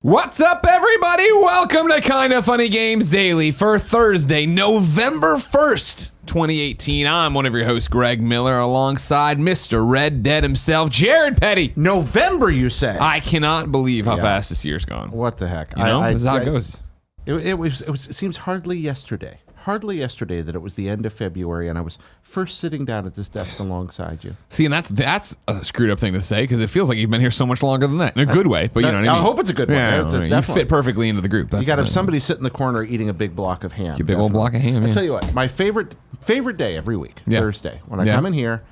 What's up, everybody? Welcome to Kinda Funny Games Daily for Thursday, November 1st, 2018. I'm one of your hosts, Greg Miller, alongside Mr. Red Dead himself, Jared Petty. November, you say? I cannot believe how fast this year's gone. What the heck? You know, this is how it goes. It seems hardly yesterday that it was the end of February and I was first sitting down at this desk alongside you. See, and that's a screwed up thing to say because it feels like you've been here so much longer than that. In a good way, but you know what I mean? I hope it's a good one. Yeah, you fit perfectly into the group. That's you got to have somebody sit in the corner eating a big block of ham. A big old block of ham, I'll tell you what, my favorite day every week, Thursday, when I come in here,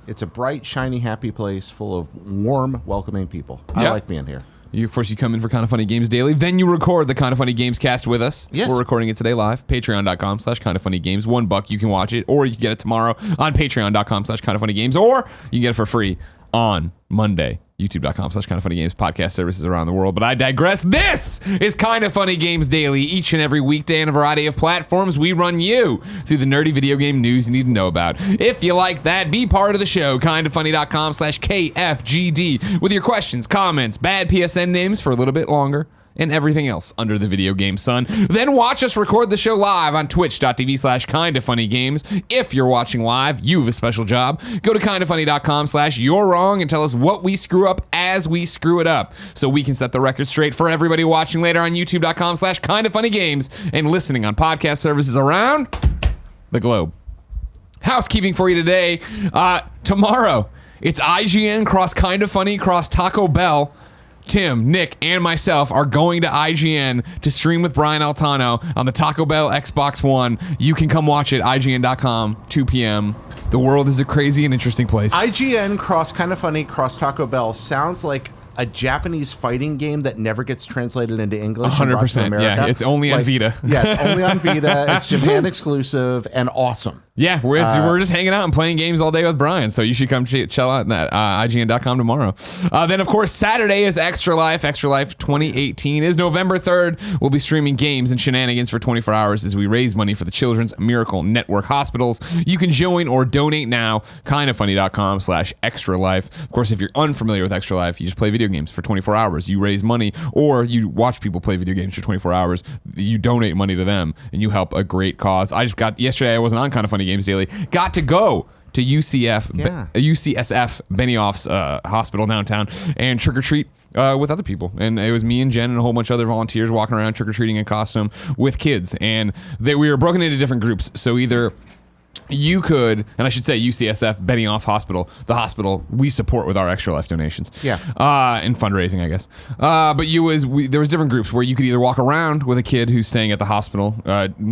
it's a bright, shiny, happy place full of warm, welcoming people. I like being here. Of course, you come in for Kinda Funny Games Daily. Then you record the Kinda Funny Games cast with us. Yes. We're recording it today live. Patreon.com/KindaFunnyGames. $1 you can watch it, or you can get it tomorrow on Patreon.com/KindaFunnyGames, or you can get it for free on Monday. YouTube.com/KindaFunnyGames, podcast services around the world. But I digress. This is Kinda Funny Games Daily. Each and every weekday on a variety of platforms, we run you through the nerdy video game news you need to know about. If you like that, be part of the show. KindaFunny.com/KFGD with your questions, comments, bad PSN names for a little bit longer, and everything else under the video game sun. Then watch us record the show live on twitch.tv/KindaFunnyGames. If you're watching live, you have a special job. Go to KindaFunny.com/you're wrong and tell us what we screw up as we screw it up, so we can set the record straight for everybody watching later on YouTube.com/KindaFunnyGames and listening on podcast services around the globe. Housekeeping for you today. Tomorrow, it's IGN cross Kinda Funny cross Taco Bell. Tim, Nick, and myself are going to IGN to stream with Brian Altano on the Taco Bell Xbox One. You can come watch it, IGN.com, 2 p.m. The world is a crazy and interesting place. IGN cross Kinda Funny cross Taco Bell sounds like a Japanese fighting game that never gets translated into English. 100%. Yeah, it's only on Vita. Yeah, it's only on Vita. It's Japan exclusive and awesome. Yeah, we're just hanging out and playing games all day with Brian, so you should come chill out in that. IGN.com tomorrow. Then, of course, Saturday is Extra Life. Extra Life 2018 is November 3rd. We'll be streaming games and shenanigans for 24 hours as we raise money for the Children's Miracle Network hospitals. You can join or donate now. KindaFunny.com/Extra Life. Of course, if you're unfamiliar with Extra Life, you just play video games for 24 hours. You raise money, or you watch people play video games for 24 hours. You donate money to them, and you help a great cause. Yesterday, I wasn't on Kinda Funny Games Daily, got to go to UCSF Benioff's hospital downtown and trick-or-treat with other people. And it was me and Jen and a whole bunch of other volunteers walking around trick-or-treating in costume with kids. And we were broken into different groups. So either you could, and I should say UCSF Benioff Hospital, the hospital we support with our Extra Life donations. Yeah. And fundraising, I guess. But there was different groups where you could either walk around with a kid who's staying at the hospital,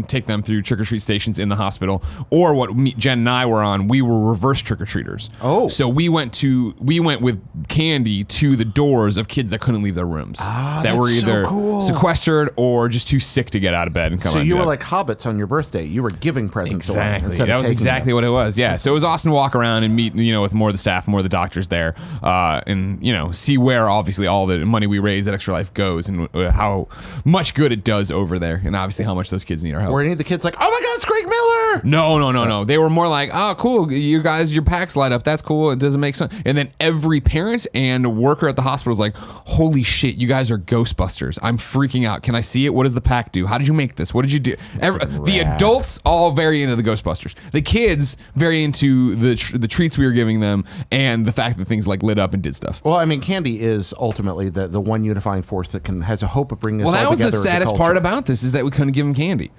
take them through trick-or-treat stations in the hospital, or what Jen and I were on, we were reverse trick-or-treaters. Oh. So we went with candy to the doors of kids that couldn't leave their rooms. That were either sequestered or just too sick to get out of bed and come out. So you were like hobbits on your birthday. You were giving presents away. That was exactly what it was. Yeah. So it was awesome to walk around and meet, with more of the staff, more of the doctors there, and see where obviously all the money we raise at Extra Life goes and how much good it does over there, and obviously how much those kids need our help. Were any of the kids like, "Oh my God, it's Greg Miller"? No. They were more like, "Oh, cool, you guys, your packs light up. That's cool. It doesn't make sense." And then every parent and worker at the hospital is like, "Holy shit, you guys are Ghostbusters! I'm freaking out. Can I see it? What does the pack do? How did you make this? What did you do?" The adults all very into the Ghostbusters. The kids very into the treats we were giving them and the fact that things like lit up and did stuff. Well, I mean, candy is ultimately the one unifying force that has a hope of bringing us all together. Well, that was the saddest part about this, is that we couldn't give them candy.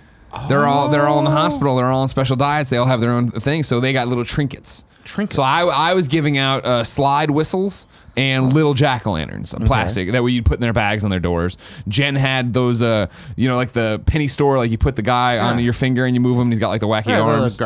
They're all in the hospital. They're all on special diets. They all have their own thing, so they got little trinkets. So I was giving out slide whistles and little jack-o'-lanterns, plastic, that you'd put in their bags on their doors. Jen had those, like the penny store, like you put the guy on your finger and you move him, and he's got like the wacky arms.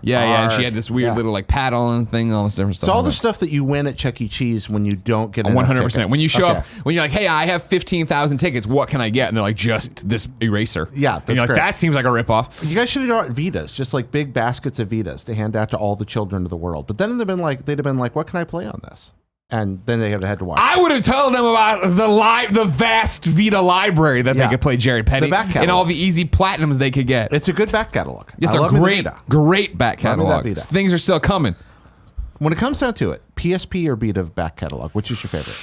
And she had this weird little like paddle and thing, all this different stuff. So all the stuff that you win at Chuck E. Cheese when you don't get 100%. When you show up, when you're like, "Hey, I have 15,000 tickets, what can I get?" And they're like, "Just this eraser." Yeah, that's you're like, great. "That seems like a ripoff." You guys should have got Vitas, just like big baskets of Vitas to hand out to all the children of the world. But then they'd have been like, "What can I play on this?" And then they had to watch. I would have told them about the vast Vita library that they could play Jared Petty and all the easy platinums they could get. It's a good back catalog. It's a great back catalog. Things are still coming. When it comes down to it, PSP or Vita back catalog, which is your favorite?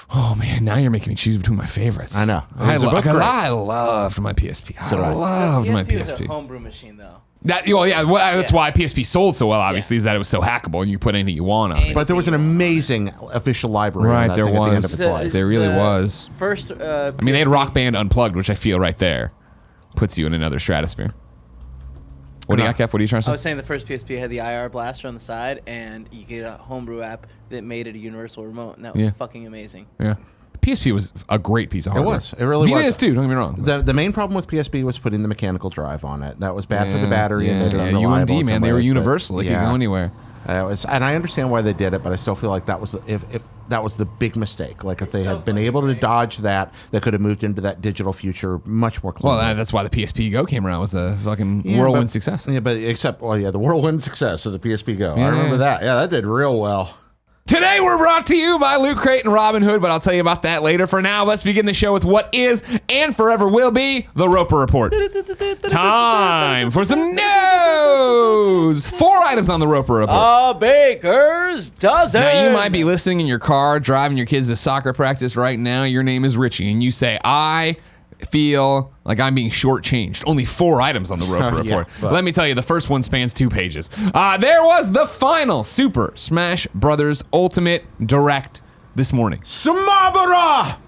Oh man, now you're making me choose between my favorites. I know. I loved my PSP. I loved my PSP was a PSP. homebrew machine, though. That's why PSP sold so well. Obviously, is that it was so hackable and you put anything you want on it. But there was an amazing official library. Right, on that there thing at the end of was. its life. There really was. First, I mean, they had Rock Band Unplugged, which I feel right there puts you in another stratosphere. What do you got, Kev? What are you trying to say? I was saying the first PSP had the IR blaster on the side, and you get a homebrew app that made it a universal remote, and that was fucking amazing. Yeah. PSP was a great piece of hardware. It was. It really was. Vita is too, don't get me wrong. The main problem with PSP was putting the mechanical drive on it. That was bad for the battery and made it unreliable. UMD, man, they were universal. It could go anywhere. And I understand why they did it, but I still feel like that was if that was the big mistake. Like if they had been able to dodge that, they could have moved into that digital future much more cleanly. Well, that's why the PSP Go came around. It was a fucking whirlwind success. Yeah, but the whirlwind success of the PSP Go. I remember that. Yeah, that did real well. Today we're brought to you by Loot Crate and Robin Hood, but I'll tell you about that later. For now, let's begin the show with what is and forever will be the Roper Report. Time for some news. 4 items on the Roper Report. A baker's dozen. Now, you might be listening in your car, driving your kids to soccer practice right now. Your name is Richie, and you say, I feel like I'm being shortchanged. Only 4 items on the Roper Report. Let me tell you, the first one spans 2 pages. There was the final Super Smash Brothers Ultimate Direct this morning. Sumabara!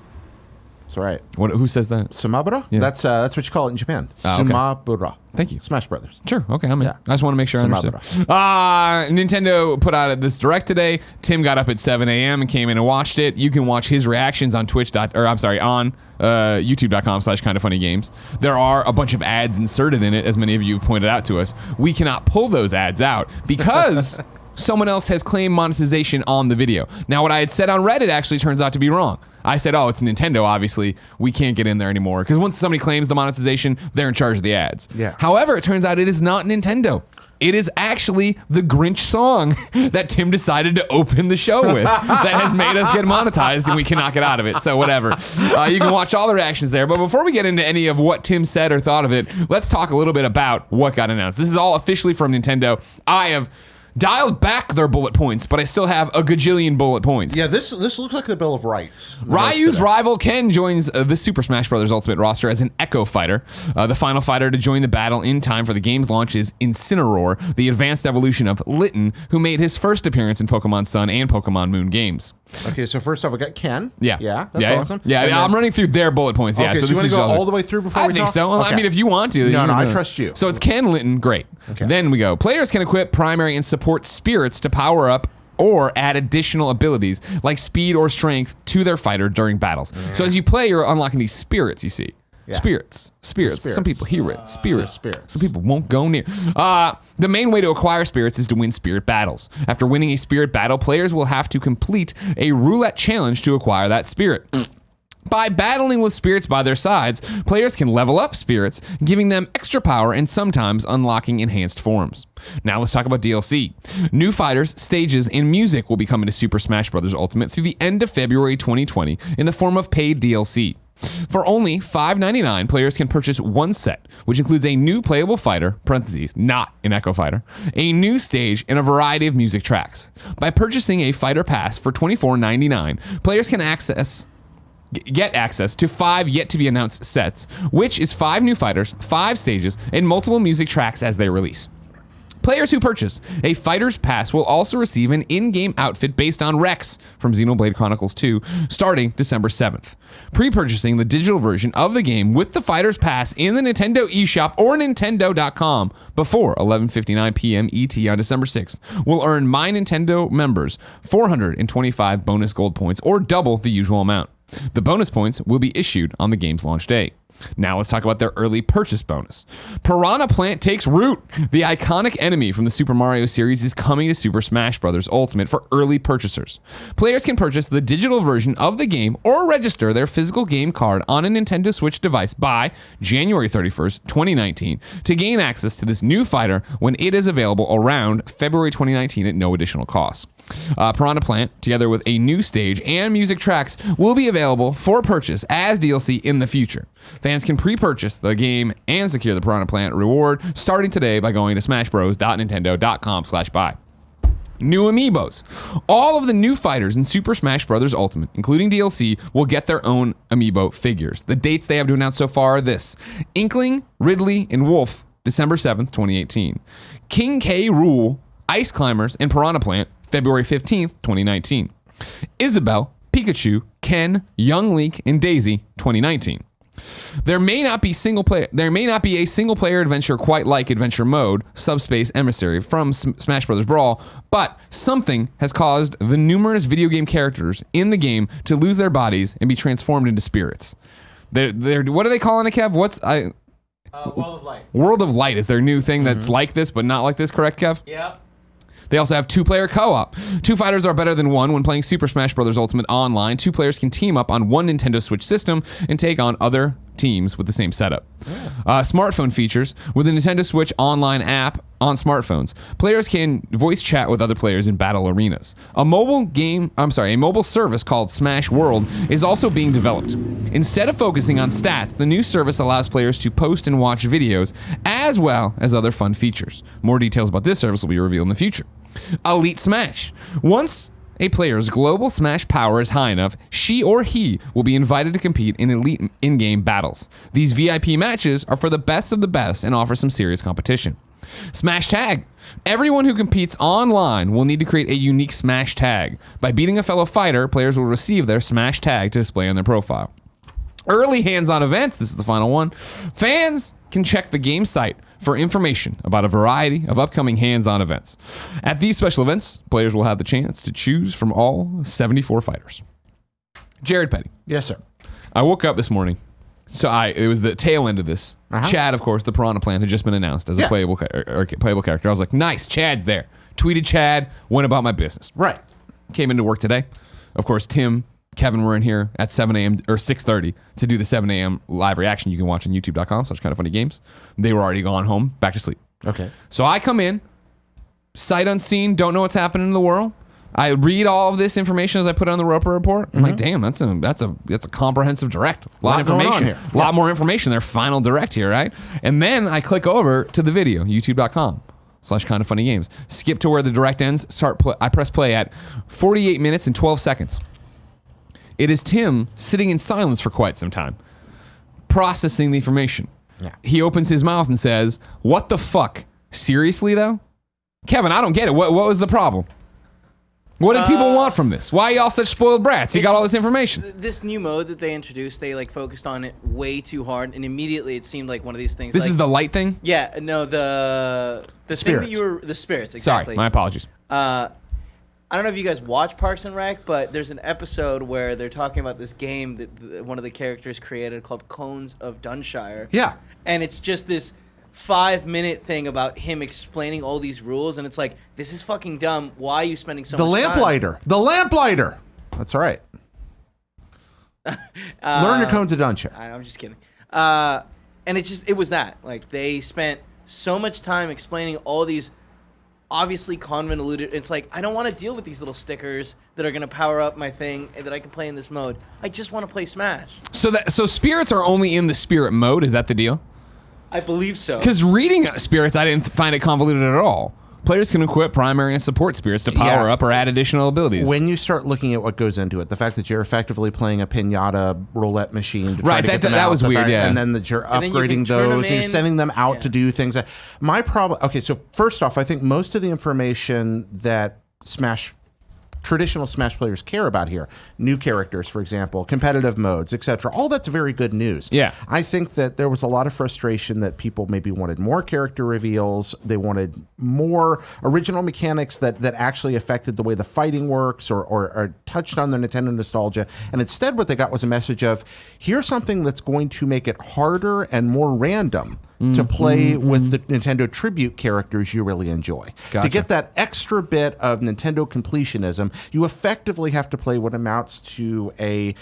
That's right. Who says that? Sumabara? Yeah. That's what you call it in Japan. Okay. Sumabara. Thank you. Smash Brothers. Sure. Okay, I'm in. Yeah. I just want to make sure I understood. Nintendo put out this Direct today. Tim got up at 7 a.m. and came in and watched it. You can watch his reactions on youtube.com/kindafunnygames. There are a bunch of ads inserted in it, as many of you have pointed out to us. We cannot pull those ads out because someone else has claimed monetization on the video. Now, what I had said on Reddit actually turns out to be wrong. I said, oh, it's Nintendo, obviously. We can't get in there anymore. Because once somebody claims the monetization, they're in charge of the ads. Yeah. However, it turns out it is not Nintendo. It is actually the Grinch song that Tim decided to open the show with that has made us get monetized and we cannot get out of it. So whatever. You can watch all the reactions there. But before we get into any of what Tim said or thought of it, let's talk a little bit about what got announced. This is all officially from Nintendo. I have dialed back their bullet points, but I still have a gajillion bullet points. Yeah, this looks like the Bill of Rights. Ryu's rival Ken joins the Super Smash Bros. Ultimate roster as an Echo Fighter. The final fighter to join the battle in time for the game's launch is Incineroar, the advanced evolution of Litten, who made his first appearance in Pokemon Sun and Pokemon Moon games. Okay, so first off, we got Ken. Yeah. That's awesome. Yeah, I'm running through their bullet points. Okay, Yeah, so you want to go all the way through before we talk? I think so. Okay. I mean, if you want to. No, I trust you. So it's Ken, Litten, great. Okay. Then we go. Players can equip primary and support spirits to power up or add additional abilities like speed or strength to their fighter during battles. So as you play, you're unlocking these spirits, you see. Yeah. Spirits. Some people hear it. Spirits. Some people won't go near. The main way to acquire spirits is to win spirit battles. After winning a spirit battle, players will have to complete a roulette challenge to acquire that spirit. By battling with spirits by their sides, players can level up spirits, giving them extra power and sometimes unlocking enhanced forms. Now let's talk about DLC. New fighters, stages, and music will be coming to Super Smash Bros. Ultimate through the end of February 2020 in the form of paid DLC. For only $5.99, players can purchase one set, which includes a new playable fighter, parentheses, not an Echo Fighter, a new stage, and a variety of music tracks. By purchasing a fighter pass for $24.99, players can get access to 5 yet-to-be-announced sets, which is 5 new fighters, 5 stages, and multiple music tracks as they release. Players who purchase a Fighter's Pass will also receive an in-game outfit based on Rex from Xenoblade Chronicles 2 starting December 7th. Pre-purchasing the digital version of the game with the Fighter's Pass in the Nintendo eShop or Nintendo.com before 11:59 p.m. ET on December 6th will earn My Nintendo members 425 bonus gold points or double the usual amount. The bonus points will be issued on the game's launch day. Now let's talk about their early purchase bonus. Piranha Plant takes root. The iconic enemy from the Super Mario series is coming to Super Smash Bros. Ultimate for early purchasers. Players can purchase the digital version of the game or register their physical game card on a Nintendo Switch device by January 31st, 2019 to gain access to this new fighter when it is available around February 2019 at no additional cost. Piranha Plant, together with a new stage and music tracks, will be available for purchase as DLC in the future. Fans can pre-purchase the game and secure the Piranha Plant reward starting today by going to smashbros.nintendo.com/buy. New amiibos. All of the new fighters in Super Smash Bros. Ultimate, including DLC, will get their own amiibo figures. The dates they have to announce so far are this: Inkling, Ridley, and Wolf, December 7th, 2018. King K. Rool, Ice Climbers, and Piranha Plant, February 15th, 2019. Isabelle, Pikachu, Ken, Young Link, and Daisy, 2019. There may not be a single player adventure quite like Adventure Mode, Subspace Emissary from Smash Bros. Brawl, but something has caused the numerous video game characters in the game to lose their bodies and be transformed into spirits. They're what are they calling it, Kev? World of Light. World of Light is their new thing that's like this, but not like this, correct, Kev? Yep. They also have 2-player co-op. 2 fighters are better than 1 when playing Super Smash Bros. Ultimate online. 2 players can team up on one Nintendo Switch system and take on other teams with the same setup. Smartphone features. With the Nintendo Switch online app on smartphones, players can voice chat with other players in battle arenas. A mobile service called Smash World is also being developed. Instead of focusing on stats, the new service allows players to post and watch videos as well as other fun features. More details about this service will be revealed in the future. Elite Smash. Once a player's global Smash power is high enough, she or he will be invited to compete in elite in-game battles. These VIP matches are for the best of the best and offer some serious competition. Smash Tag. Everyone who competes online will need to create a unique Smash Tag. By beating a fellow fighter, players will receive their Smash Tag to display on their profile. Early hands-on events. This is the final one. Fans can check the game site for information about a variety of upcoming hands-on events. At these special events, players will have the chance to choose from all 74 fighters. Jared Petty. Yes, sir. I woke up this morning. So it was the tail end of this. Chad, of course, the Piranha Plant had just been announced as a playable character. I was like, nice, Chad's there. Tweeted Chad, went about my business. Right. Came into work today. Of course, Tim, Kevin were in here at 7 a.m. or 6:30 to do the 7 a.m. live reaction. You can watch on youtube.com/kindoffunnygames. They were already gone home, back to sleep. Okay. So I come in, sight unseen, don't know what's happening in the world. I read all of this information as I put it on the Roper Report. I'm like, damn, that's a comprehensive direct. A lot of information. A lot more information. Their final direct here, right? And then I click over to the video, youtube.com/kindoffunnygames. Skip to where the direct ends. I press play at 48 minutes and 12 seconds. It is Tim sitting in silence for quite some time, processing the information. Yeah. He opens his mouth and says, "What the fuck? Seriously, though? Kevin, I don't get it. What was the problem? What did people want from this? Why are y'all such spoiled brats? You got all this information." This new mode that they introduced, they focused on it way too hard, and immediately it seemed like one of these things. This is the light thing? Yeah, no, the spirits. thing that the spirits, exactly. Sorry, my apologies. I don't know if you guys watch Parks and Rec, but there's an episode where they're talking about this game that one of the characters created called Cones of Dunshire. Yeah. And it's just this 5-minute thing about him explaining all these rules, and it's like, this is fucking dumb. Why are you spending so much time? The lamplighter. That's right. Learn your Cones of Dunshire. I'm just kidding. And it was that. Like, they spent so much time explaining all these obviously convoluted. It's like, I don't want to deal with these little stickers that are going to power up my thing that I can play in this mode. I just want to play Smash. So spirits are only in the spirit mode. Is that the deal? I believe so. Because reading spirits, I didn't find it convoluted at all. Players can equip primary and support spirits to power up or add additional abilities. When you start looking at what goes into it, the fact that you're effectively playing a pinata roulette machine to try to get them out, was weird, and then that you're upgrading those and you're sending them out to do things. My problem. Okay, so first off, I think most of the information that traditional Smash players care about here, new characters, for example, competitive modes, etc. All that's very good news. Yeah. I think that there was a lot of frustration that people maybe wanted more character reveals. They wanted more original mechanics that actually affected the way the fighting works or touched on the Nintendo nostalgia. And instead what they got was a message of, here's something that's going to make it harder and more random to play with the Nintendo tribute characters you really enjoy. Gotcha. To get that extra bit of Nintendo completionism, you effectively have to play what amounts to a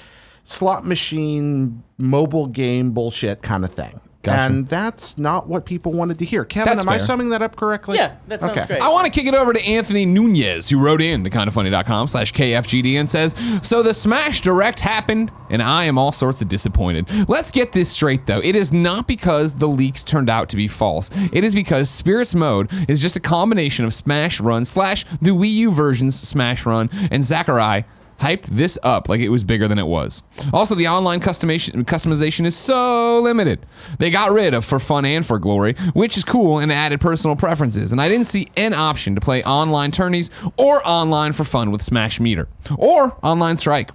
slot machine, mobile game bullshit kind of thing. Gotcha. And that's not what people wanted to hear. Kevin, That's am I fair. summing that up correctly? Yeah, that sounds great. I want to kick it over to Anthony Nunez, who wrote in to kindafunny.com/KFGD and says, so the Smash Direct happened, and I am all sorts of disappointed. Let's get this straight, though. It is not because the leaks turned out to be false. It is because Spirits Mode is just a combination of Smash Run / the Wii U version's Smash Run, and Sakurai hyped this up like it was bigger than it was. Also, the online customization is so limited. They got rid of For Fun and For Glory, which is cool, and added personal preferences. And I didn't see an option to play online tourneys or online for fun with Smash Meter or Online Strike.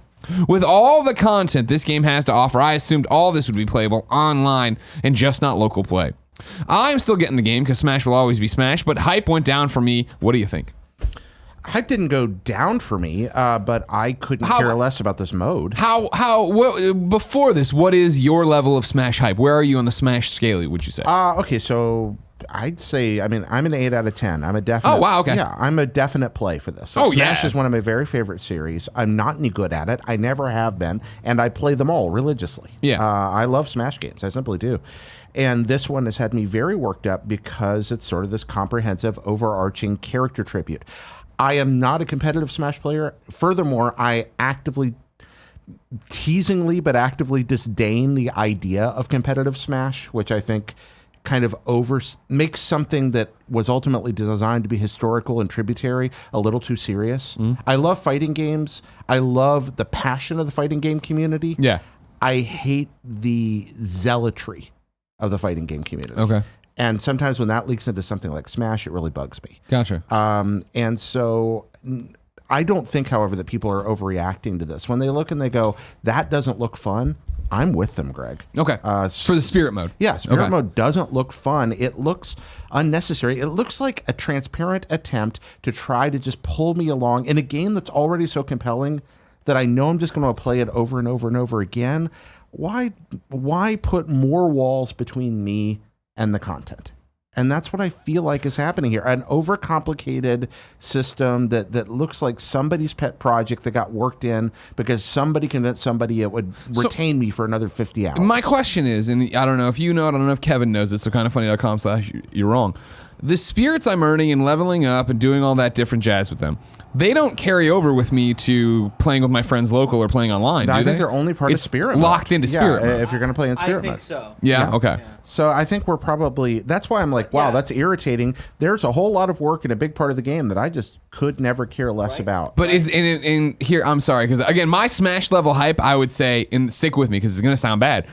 With all the content this game has to offer, I assumed all this would be playable online and just not local play. I'm still getting the game because Smash will always be Smash, but hype went down for me. What do you think? Hype didn't go down for me, but I couldn't care less about this mode. Before this, what is your level of Smash hype? Where are you on the Smash scale, would you say? Okay, so I'd say, I'm an 8 out of 10. I'm a definite. Oh, wow, okay. Yeah, I'm a definite play for this. So Smash is one of my very favorite series. I'm not any good at it. I never have been, and I play them all religiously. Yeah. I love Smash games. I simply do. And this one has had me very worked up because it's sort of this comprehensive, overarching character tribute. I am not a competitive Smash player. Furthermore, I teasingly but actively disdain the idea of competitive Smash, which I think kind of makes something that was ultimately designed to be historical and tributary a little too serious. I love fighting games. I love the passion of the fighting game community. Yeah. I hate the zealotry of the fighting game community. Okay. And sometimes when that leaks into something like Smash, it really bugs me. Gotcha. And so I don't think, however, that people are overreacting to this. When they look and they go, that doesn't look fun, I'm with them, Greg. Okay. For the Spirit Mode. Yeah, Spirit Mode doesn't look fun. It looks unnecessary. It looks like a transparent attempt to try to just pull me along in a game that's already so compelling that I know I'm just going to play it over and over and over again. Why put more walls between me and the content? And that's what I feel like is happening here. An overcomplicated system that looks like somebody's pet project that got worked in because somebody convinced somebody it would retain me for another 50 hours. My question is, and I don't know if you know it, I don't know if Kevin knows it, so kindafunny.com/you're wrong. The spirits I'm earning and leveling up and doing all that different jazz with them, they don't carry over with me to playing with my friends local or playing online, do I they? think they're only part of Spirit Mode. Locked into Spirit Mode. If you're going to play in Spirit Mode. I think so. Yeah, okay. Yeah. So I think we're probably, that's why I'm like, wow, that's irritating. There's a whole lot of work in a big part of the game that I just could never care less about. But in here, I'm sorry, because again, my Smash level hype, I would say, and stick with me because it's going to sound bad,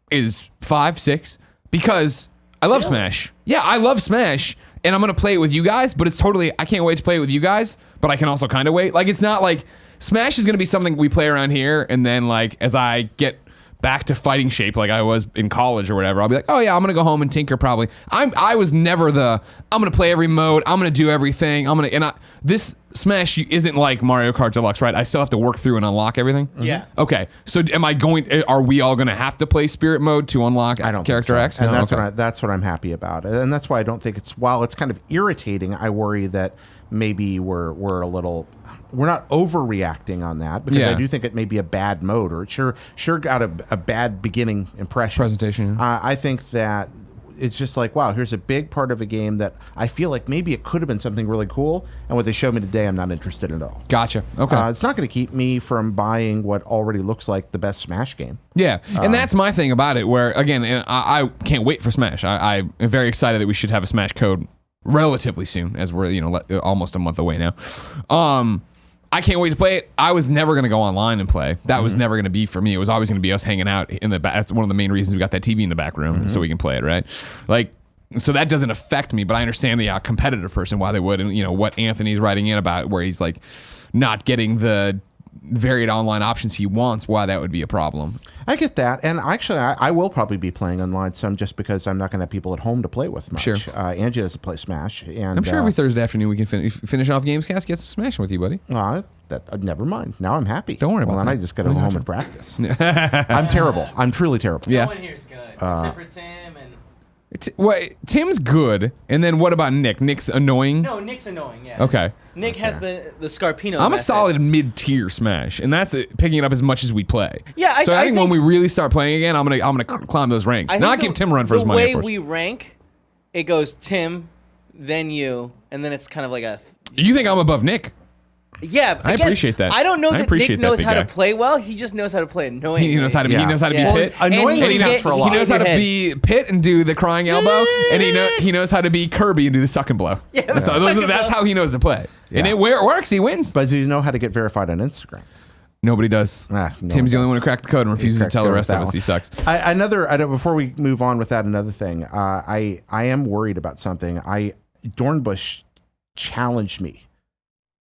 is 5, 6, because I love Smash. Yeah, I love Smash, and I'm going to play it with you guys, but it's totally, I can't wait to play it with you guys, but I can also kind of wait. Like, it's not like, Smash is going to be something we play around here, and then, like, as I get back to fighting shape like I was in college or whatever, I'll be like, oh yeah, I'm gonna go home and tinker probably. I was never I'm gonna play every mode, I'm gonna do everything, this Smash isn't like Mario Kart Deluxe, right? I still have to work through and unlock everything? Yeah. Okay, so are we all gonna have to play Spirit Mode to unlock Character X? And that's what I'm happy about. And that's why I don't think while it's kind of irritating, I worry that maybe we're not overreacting on that, because I do think it may be a bad mode, or it sure got a bad beginning impression. Presentation. I think that it's just like, wow, here's a big part of a game that I feel like maybe it could have been something really cool, and what they showed me today, I'm not interested in at all. Gotcha. Okay. It's not going to keep me from buying what already looks like the best Smash game. Yeah, and that's my thing about it, where, again, and I can't wait for Smash. I am very excited that we should have a Smash code relatively soon, as we're almost a month away now. I can't wait to play it. I was never going to go online and play. That was never going to be for me. It was always going to be us hanging out in the back. That's one of the main reasons we got that TV in the back room, so we can play it, right? Like, so that doesn't affect me, but I understand the competitive person, why they would, and what Anthony's writing in about, where he's like not getting the varied online options he wants, why that would be a problem. I get that, and actually, I will probably be playing online some, just because I'm not going to have people at home to play with much. Sure. Angie doesn't play Smash, and I'm sure every Thursday afternoon we can finish off Gamescast, get some Smashing with you, buddy. Never mind. Now I'm happy. Don't worry about that. that. I just got to go home and practice. I'm terrible. I'm truly terrible. Yeah. No one here is good, except for Tim and Tim's good, and then what about Nick? Nick's annoying. No, Nick's annoying. Yeah. Okay. Nick has the Scarpino. I'm a method. solid mid-tier Smash, and that's picking it up as much as we play. Yeah, so I think when think- we really start playing again, I'm gonna climb those ranks. I Not think give Tim a run for his money. The Of way course. we rank, it goes Tim, then you, and then it's kind of like a. You think I'm above Nick? Yeah, I appreciate that. I don't know I that appreciate Nick that, knows big how guy. to play well. He just knows how to play annoyingly. He knows how to. Yeah. He knows how to Yeah. be Pit. Annoyingly And he counts for a he lot. He knows how to head. be Pit and do the crying elbow, and he knows how to be Kirby and do the suck and blow. Yeah, that's, that's how he knows to play, and Yeah. it works. He wins. But do you know how to get verified on Instagram? Nobody does. No Tim's one the only does. one who cracked the code and refuses to cracked tell the the code rest with of that us he one. sucks. Before we move on with that, another thing. I am worried about something. Dornbush challenged me.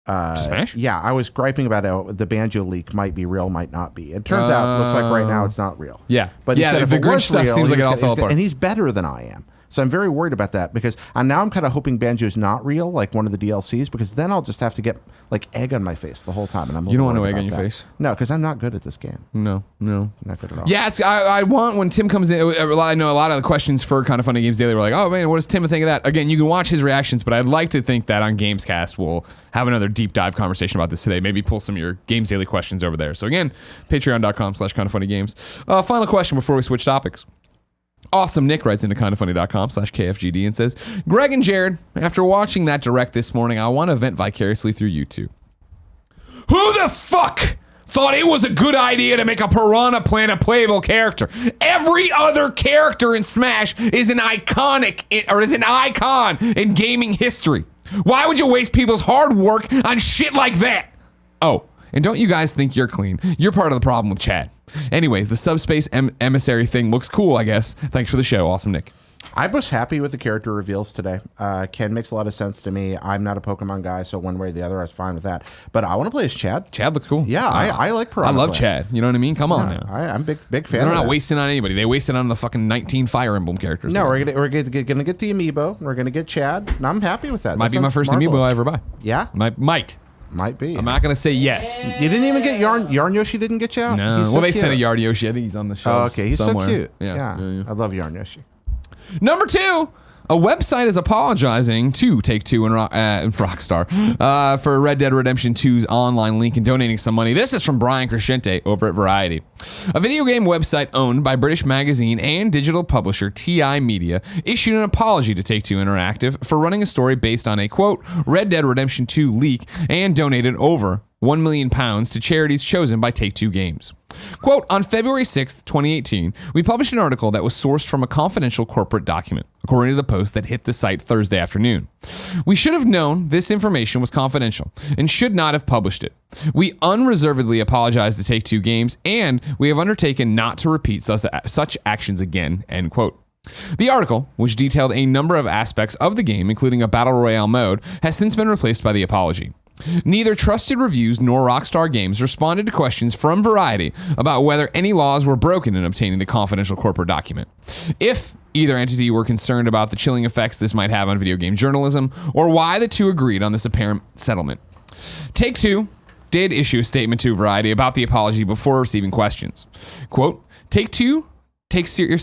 Smash? Yeah, I was griping about the banjo leak might be real, might not be. It turns out, looks like right now it's not real. Yeah. But he Yeah, said if the it Grinch was stuff real, seems he like it was all gonna- fell apart. And he's better than I am. So I'm very worried about that because now I'm kind of hoping Banjo's not real, like one of the DLCs, because then I'll just have to get like egg on my face the whole time. And I'm You don't want no worried egg on about your that. face? No, because I'm not good at this game. No. Not good at all. Yeah, I want when Tim comes in. I know a lot of the questions for Kind of Funny Games Daily were like, "Oh man, what does Tim think of that?" Again, you can watch his reactions, but I'd like to think that on Gamescast we'll have another deep dive conversation about this today. Maybe pull some of your Games Daily questions over there. So again, patreon.com/kindoffunnygames. Final question before we switch topics. Awesome Nick writes into kindoffunny.com/KFGD and says, Greg and Jared, after watching that direct this morning, I want to vent vicariously through you two. Who the fuck thought it was a good idea to make a Piranha Plant a playable character? Every other character in Smash is an icon in gaming history. Why would you waste people's hard work on shit like that? Oh, and don't you guys think you're clean? You're part of the problem with Chad. Anyways, the subspace emissary thing looks cool, I guess. Thanks for the show. Awesome, Nick. I was happy with the character reveals today. Ken makes a lot of sense to me. I'm not a Pokemon guy, so one way or the other, I was fine with that. But I want to play as Chad. Chad looks cool. Yeah, I like I Piranha love Plant. Chad. You know what I mean? Come on now. I'm big fan. They're of not that. wasting on anybody. They wasted on the fucking 19 Fire Emblem characters. No, we're gonna get the amiibo. We're gonna get Chad, and I'm happy with that. Might That be my sounds first amiibo marvelous. I ever buy. Yeah, Might be. be. I'm not gonna say yes. You didn't even get Yarn Yoshi. Didn't get you out. No. He's so Well, they cute. sent a Yard Yoshi. I think he's on the show. Oh, okay, he's somewhere. so cute. Yeah. I love Yarn Yoshi. Number 2. A website is apologizing to Take-Two and Rockstar for Red Dead Redemption 2's online link and donating some money. This is from Brian Crecente over at Variety. A video game website owned by British magazine and digital publisher TI Media issued an apology to Take-Two Interactive for running a story based on a, quote, Red Dead Redemption 2 leak and donated over £1 million to charities chosen by Take-Two Games. Quote, on February 6th, 2018, we published an article that was sourced from a confidential corporate document, according to the post that hit the site Thursday afternoon. We should have known this information was confidential and should not have published it. We unreservedly apologize to Take-Two Games, and we have undertaken not to repeat such actions again, end quote. The article, which detailed a number of aspects of the game, including a battle royale mode, has since been replaced by the apology. Neither Trusted Reviews nor Rockstar Games responded to questions from Variety about whether any laws were broken in obtaining the confidential corporate document. If either entity were concerned about the chilling effects this might have on video game journalism, or why the two agreed on this apparent settlement. Take-Two did issue a statement to Variety about the apology before receiving questions. Quote, Take-Two takes security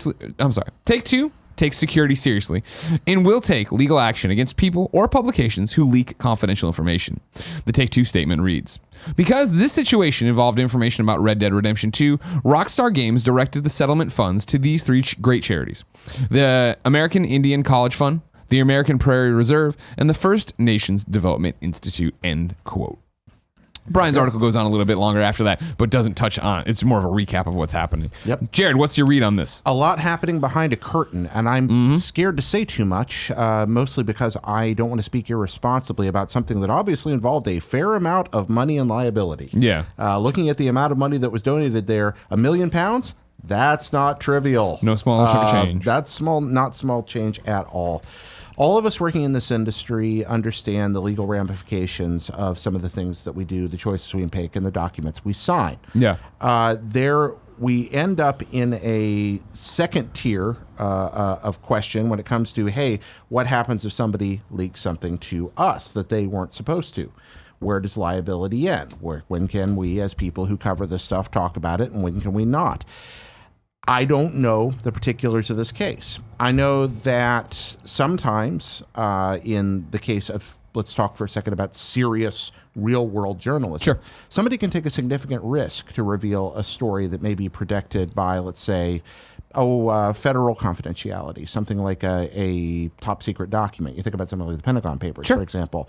seriously and will take legal action against people or publications who leak confidential information. The Take-Two statement reads, because this situation involved information about Red Dead Redemption 2, Rockstar Games directed the settlement funds to these three great charities: the American Indian College Fund, the American Prairie Reserve, and the First Nations Development Institute, end quote. Brian's article goes on a little bit longer after that, but doesn't touch on it. It's more of a recap of what's happening. Yep. Jared, what's your read on this? A lot happening behind a curtain, and I'm scared to say too much, mostly because I don't want to speak irresponsibly about something that obviously involved a fair amount of money and liability. Yeah. Looking at the amount of money that was donated there, £1 million, that's not trivial. No small chunk of change. That's not small change at all. All of us working in this industry understand the legal ramifications of some of the things that we do, the choices we make, and the documents we sign. Yeah. We end up in a second tier of question when it comes to, hey, what happens if somebody leaks something to us that they weren't supposed to? Where does liability end? When can we, as people who cover this stuff, talk about it, and when can we not? I don't know the particulars of this case. I know that sometimes in the case of, let's talk for a second about serious real-world journalism. Sure. Somebody can take a significant risk to reveal a story that may be protected by, let's say, federal confidentiality, something like a top-secret document. You think about something like the Pentagon Papers, Sure. for example.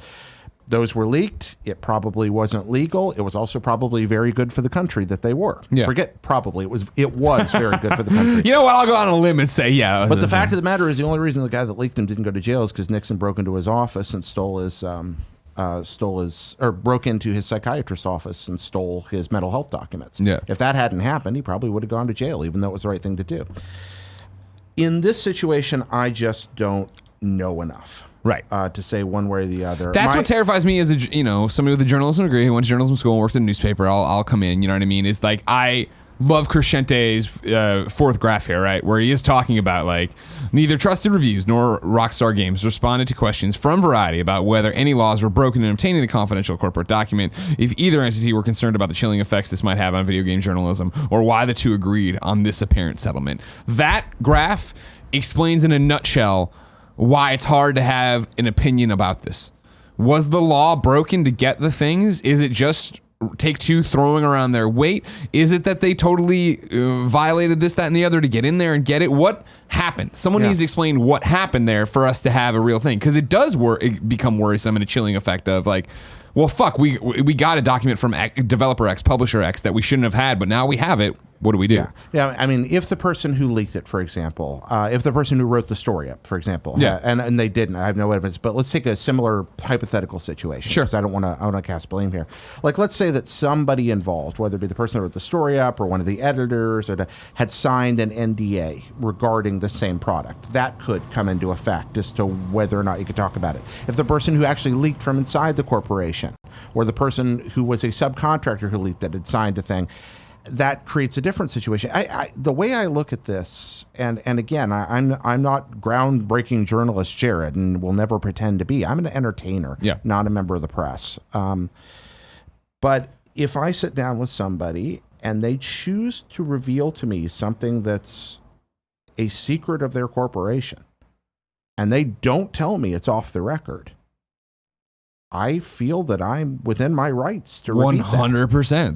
Those were leaked. It probably wasn't legal. It was also probably very good for the country that they were. Yeah. Forget probably. It was very good for the country. You know what? I'll go on a limb and say, yeah. But the fact of the matter is, the only reason the guy that leaked them didn't go to jail is because Nixon broke into his office and broke into his psychiatrist's office and stole his mental health documents. Yeah. If that hadn't happened, he probably would have gone to jail, even though it was the right thing to do. In this situation, I just don't know enough. Right. To say one way or the other. That's what terrifies me as somebody with a journalism degree who went to journalism school and works in a newspaper. I'll come in, you know what I mean? It's like, I love Crecente's fourth graph here, right? Where he is talking about like neither Trusted Reviews nor Rockstar Games responded to questions from Variety about whether any laws were broken in obtaining the confidential corporate document, if either entity were concerned about the chilling effects this might have on video game journalism, or why the two agreed on this apparent settlement. That graph explains in a nutshell why it's hard to have an opinion about this. Was the law broken to get the things? Is it just Take-Two throwing around their weight? Is it that they totally violated this, that, and the other to get in there and get it? What happened? Someone needs to explain what happened there for us to have a real thing, because it does become worrisome and a chilling effect of like, well, fuck, we got a document from developer X, publisher X that we shouldn't have had, but now we have it. What do we do? Yeah. I mean, if the person who leaked it, for example, if the person who wrote the story up, for example, and they didn't, I have no evidence, but let's take a similar hypothetical situation. Sure. Because I want to cast blame here. Like, let's say that somebody involved, whether it be the person who wrote the story up or one of the editors, had signed an NDA regarding the same product. That could come into effect as to whether or not you could talk about it. If the person who actually leaked from inside the corporation, or the person who was a subcontractor who leaked it had signed a thing, that creates a different situation. The way I look at this, and again, I'm not groundbreaking journalist Jared, and will never pretend to be. I'm an entertainer, not a member of the press. But if I sit down with somebody and they choose to reveal to me something that's a secret of their corporation, and they don't tell me it's off the record, I feel that I'm within my rights to repeat 100%.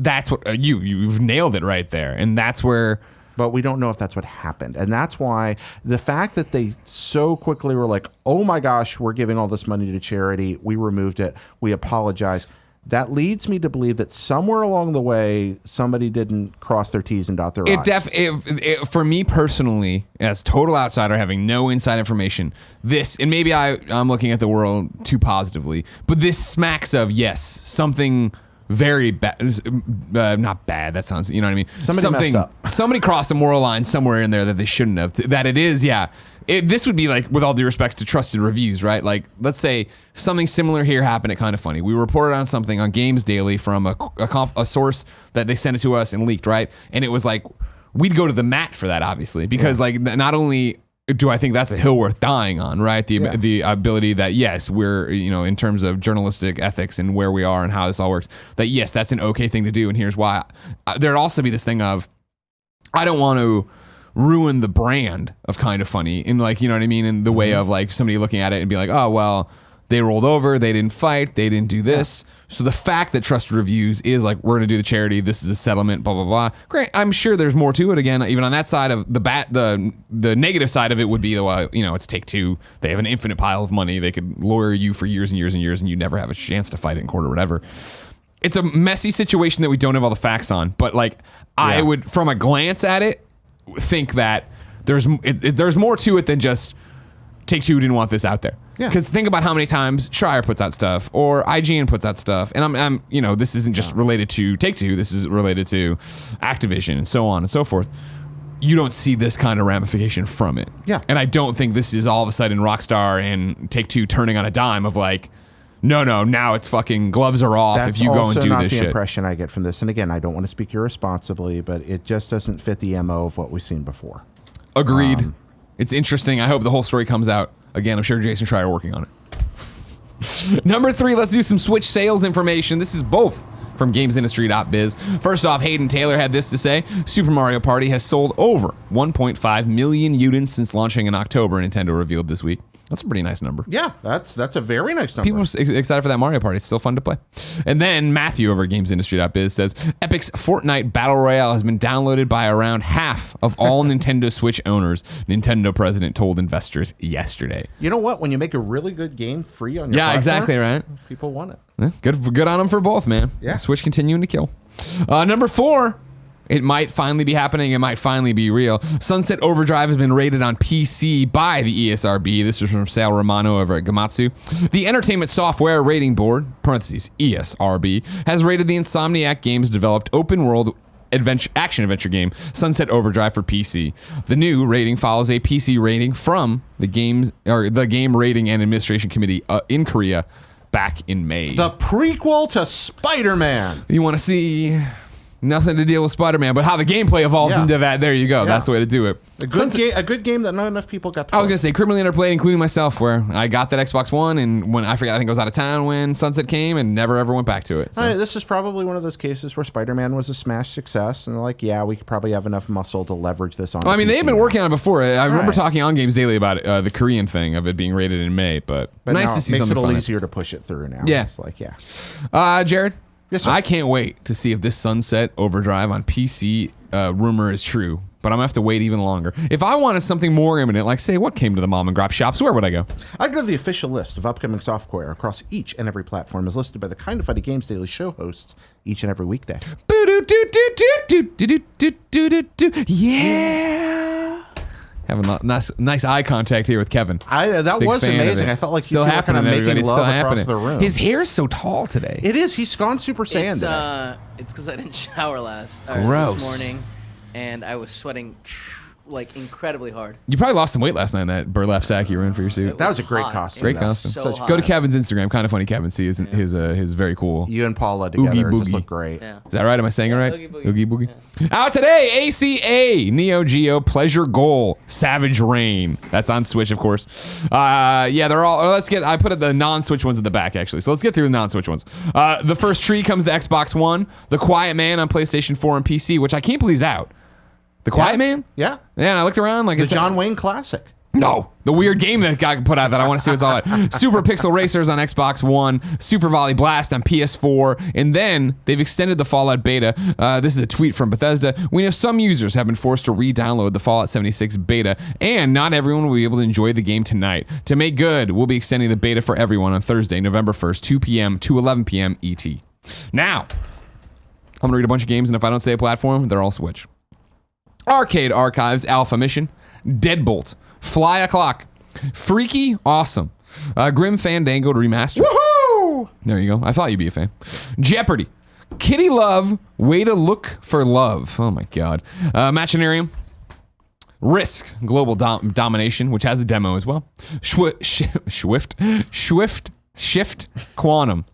That's what you've nailed it right there, and that's where. But we don't know if that's what happened, and that's why the fact that they so quickly were like, "Oh my gosh, we're giving all this money to charity. We removed it. We apologize." That leads me to believe that somewhere along the way, somebody didn't cross their T's and dot their I's. For me personally, as total outsider having no inside information, and maybe I'm looking at the world too positively, but this smacks of, yes, something very bad, not bad, that sounds, you know what I mean? Somebody messed up. Somebody crossed a moral line somewhere in there that they shouldn't have. That it is, this would be like, with all due respects to Trusted Reviews, right? Like, let's say something similar here happened at Kind of Funny. We reported on something on Games Daily from a source that they sent it to us and leaked, right? And it was like, we'd go to the mat for that, obviously, because like, not only do I think that's a hill worth dying on, right? The ability that, yes, we're, in terms of journalistic ethics and where we are and how this all works, that yes, that's an okay thing to do. And here's why. There'd also be this thing of, I don't want to ruin the brand of Kind of Funny in, like, you know what I mean, in the way of like somebody looking at it and be like, oh, well, they rolled over, they didn't fight, they didn't do this. So the fact that Trusted Reviews is like, we're going to do the charity, this is a settlement, blah, blah, blah. Great. I'm sure there's more to it. Again, even on that side of the negative side of it would be, it's Take-Two. They have an infinite pile of money. They could lawyer you for years and years and years, and you never have a chance to fight it in court or whatever. It's a messy situation that we don't have all the facts on. But like, I would, from a glance at it, think that there's more to it than just Take-Two didn't want this out there. Because think about how many times Schreier puts out stuff or IGN puts out stuff, and I'm this isn't just related to Take-Two. This is related to Activision and so on and so forth. You don't see this kind of ramification from it. And I don't think this is all of a sudden Rockstar and Take-Two turning on a dime of like, no, now it's fucking gloves are off if you go and do this shit. That's also not the impression I get from this. And again, I don't want to speak irresponsibly, but it just doesn't fit the MO of what we've seen before. Agreed. It's interesting. I hope the whole story comes out. Again, I'm sure Jason Schreier working on it. Number 3, let's do some Switch sales information. This is both from GamesIndustry.biz. First off, Hayden Taylor had this to say: Super Mario Party has sold over 1.5 million units since launching in October, Nintendo revealed this week. That's a pretty nice number. Yeah, that's a very nice number. People are excited for that Mario Party. It's still fun to play. And then Matthew over at GamesIndustry.biz says, Epic's Fortnite Battle Royale has been downloaded by around half of all Nintendo Switch owners, Nintendo president told investors yesterday. You know what? When you make a really good game free on your Yeah, platform, exactly right. people want it. Yeah, good on them for both, man. Yeah. Switch continuing to kill. Number 4. It might finally be happening. It might finally be real. Sunset Overdrive has been rated on PC by the ESRB. This is from Sal Romano over at Gematsu. The Entertainment Software Rating Board, parentheses, ESRB, has rated the Insomniac Games developed open world action adventure game Sunset Overdrive for PC. The new rating follows a PC rating from the Game Rating and Administration Committee in Korea back in May. The prequel to Spider-Man. You want to see nothing to deal with Spider-Man, but how the gameplay evolved into that. There you go. That's the way to do it. A good game that not enough people got to play. I was going to say, criminally underplayed, including myself, where I got that Xbox One, and when I think I was out of town when Sunset came and never ever went back to it. So. This is probably one of those cases where Spider-Man was a smash success, and they're like, yeah, we could probably have enough muscle to leverage this on. Well, I mean, they've been working on it before. I remember talking on Games Daily about it, the Korean thing of it being rated in May, but nice to see something fun. It makes it a little easier to push it through now. Yeah. It's like, yeah. Jared? Yes, sir. I can't wait to see if this Sunset Overdrive on PC rumor is true, but I'm going to have to wait even longer. If I wanted something more imminent, like say what came to the mom and grab shops, where would I go? I'd go to the official list of upcoming software across each and every platform as listed by the Kind of Funny Games Daily show hosts each and every weekday. Yeah. Having nice eye contact here with Kevin. That Big was fan amazing. of it. I felt like still you were kind of making love across the room. His hair's so tall today. It is. He's gone Super Saiyan today. It's because I didn't shower this morning, and I was sweating like incredibly hard. You probably lost some weight last night in that burlap sack you were in for your suit. That was a great costume. Great costume. So go to Kevin's Instagram, Kind of Funny Kevin. See his very cool. You and Paula together Oogie just Boogie. look great. Yeah. Is that right? Am I saying it right? Oogie Boogie. Yeah. Out today, ACA Neo Geo Pleasure Goal Savage Rain. That's on Switch, of course. They're all. I put the non-Switch ones in the back actually. So let's get through the non-Switch ones. The first tree comes to Xbox One. The Quiet Man on PlayStation 4 and PC, which I can't believe is out. The Quiet Man? Yeah. Yeah, and I looked around like The John Wayne classic. No, the weird game that got put out that I want to see what's all about. Super Pixel Racers on Xbox One, Super Volley Blast on PS4, and then they've extended the Fallout beta. This is a tweet from Bethesda. We know some users have been forced to re-download the Fallout 76 beta, and not everyone will be able to enjoy the game tonight. To make good, we'll be extending the beta for everyone on Thursday, November 1st, 2 p.m. to 11 p.m. ET. Now, I'm going to read a bunch of games, and if I don't say a platform, they're all Switch. Arcade Archives Alpha Mission, Deadbolt, Fly O'Clock, Freaky Awesome, Grim Fandango Remastered. Woohoo! There you go. I thought you'd be a fan. Jeopardy, Kitty Love, Way to Look for Love. Oh my God. Machinarium, Risk Global Domination, which has a demo as well. Shift Quantum.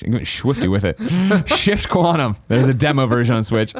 I'm going swifty with it. Shift Quantum. There's a demo version on Switch.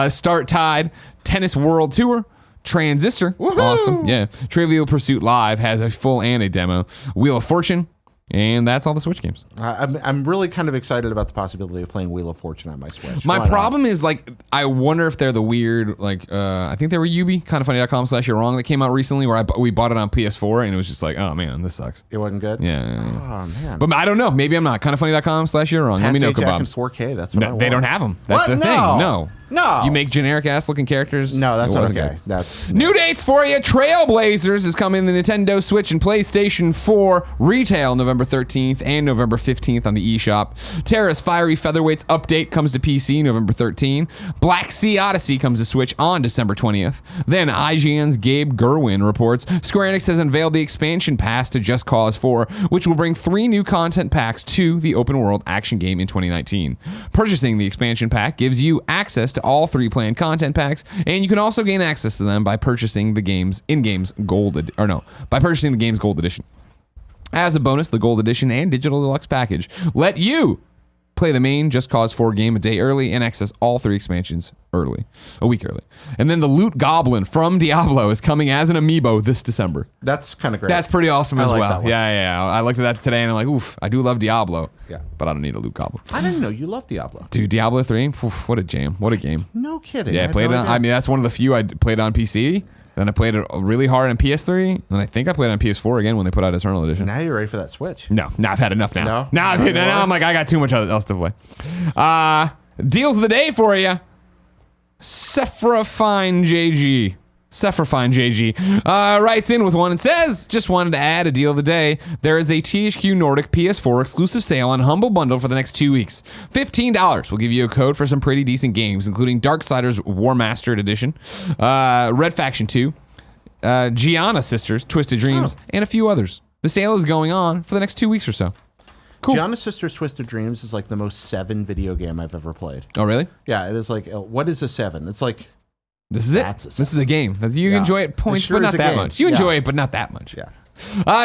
Start Tide, Tennis World Tour, Transistor. Woohoo! Awesome. Yeah. Trivial Pursuit Live has a full and a demo. Wheel of Fortune. And that's all the Switch games. I'm really kind of excited about the possibility of playing Wheel of Fortune on my Switch. My problem is, like, I wonder if they're the weird, like, I think they were Yubi, kindoffunny.com/you're-wrong that came out recently where we bought it on PS4 and it was just like, oh man, this sucks. It wasn't good? Yeah. Oh man. But I don't know. Maybe I'm not. Kindoffunny.com/you're-wrong. Let me know, kebabs. 4K, that's what I want. They don't have them. That's the thing. No. You make generic ass looking characters. No, that's not okay. Good. That's new dates for you. Trailblazers is coming to the Nintendo Switch and PlayStation 4 retail November 13th and November 15th on the eShop. Terra's Fiery Featherweights update comes to PC November 13th. Black Sea Odyssey comes to Switch on December 20th. Then IGN's Gabe Gerwin reports Square Enix has unveiled the expansion pass to Just Cause 4, which will bring 3 new content packs to the open world action game in 2019. Purchasing the expansion pack gives you access to all 3 planned content packs, and you can also gain access to them by purchasing the game's Gold Edition. As a bonus, the Gold Edition and Digital Deluxe package let you Play the main Just Cause 4 game a day early and access all 3 expansions a week early. And then the Loot Goblin from Diablo is coming as an amiibo this December. That's kind of great. That's pretty awesome as like well. that one. Yeah. I looked at that today and I'm like, oof, I do love Diablo. Yeah. But I don't need a Loot Goblin. I didn't know you love Diablo. Dude, Diablo 3, oof, what a jam. What a game. No kidding. Yeah, I played it on, I mean, that's one of the few I played on PC. Then I played it really hard on PS3. And I think I played on PS4 again when they put out Eternal Edition. Now you're ready for that Switch. No, I've had enough now. No? Now I'm like, I got too much else to play. Deals of the day for you. Sephrafine JG writes in with one and says, just wanted to add a deal of the day. There is a THQ Nordic PS4 exclusive sale on Humble Bundle for the next 2 weeks. $15 will give you a code for some pretty decent games, including Darksiders War Mastered Edition, Red Faction 2, Gianna Sisters, Twisted Dreams, and a few others. The sale is going on for the next 2 weeks or so. Cool. Gianna Sisters Twisted Dreams is like the most 7 video game I've ever played. Oh, really? Yeah, it is like, what is a 7? It's like... This is it. This is a game. You enjoy it points, sure but not is a that game. much. You enjoy it, but not that much. Yeah.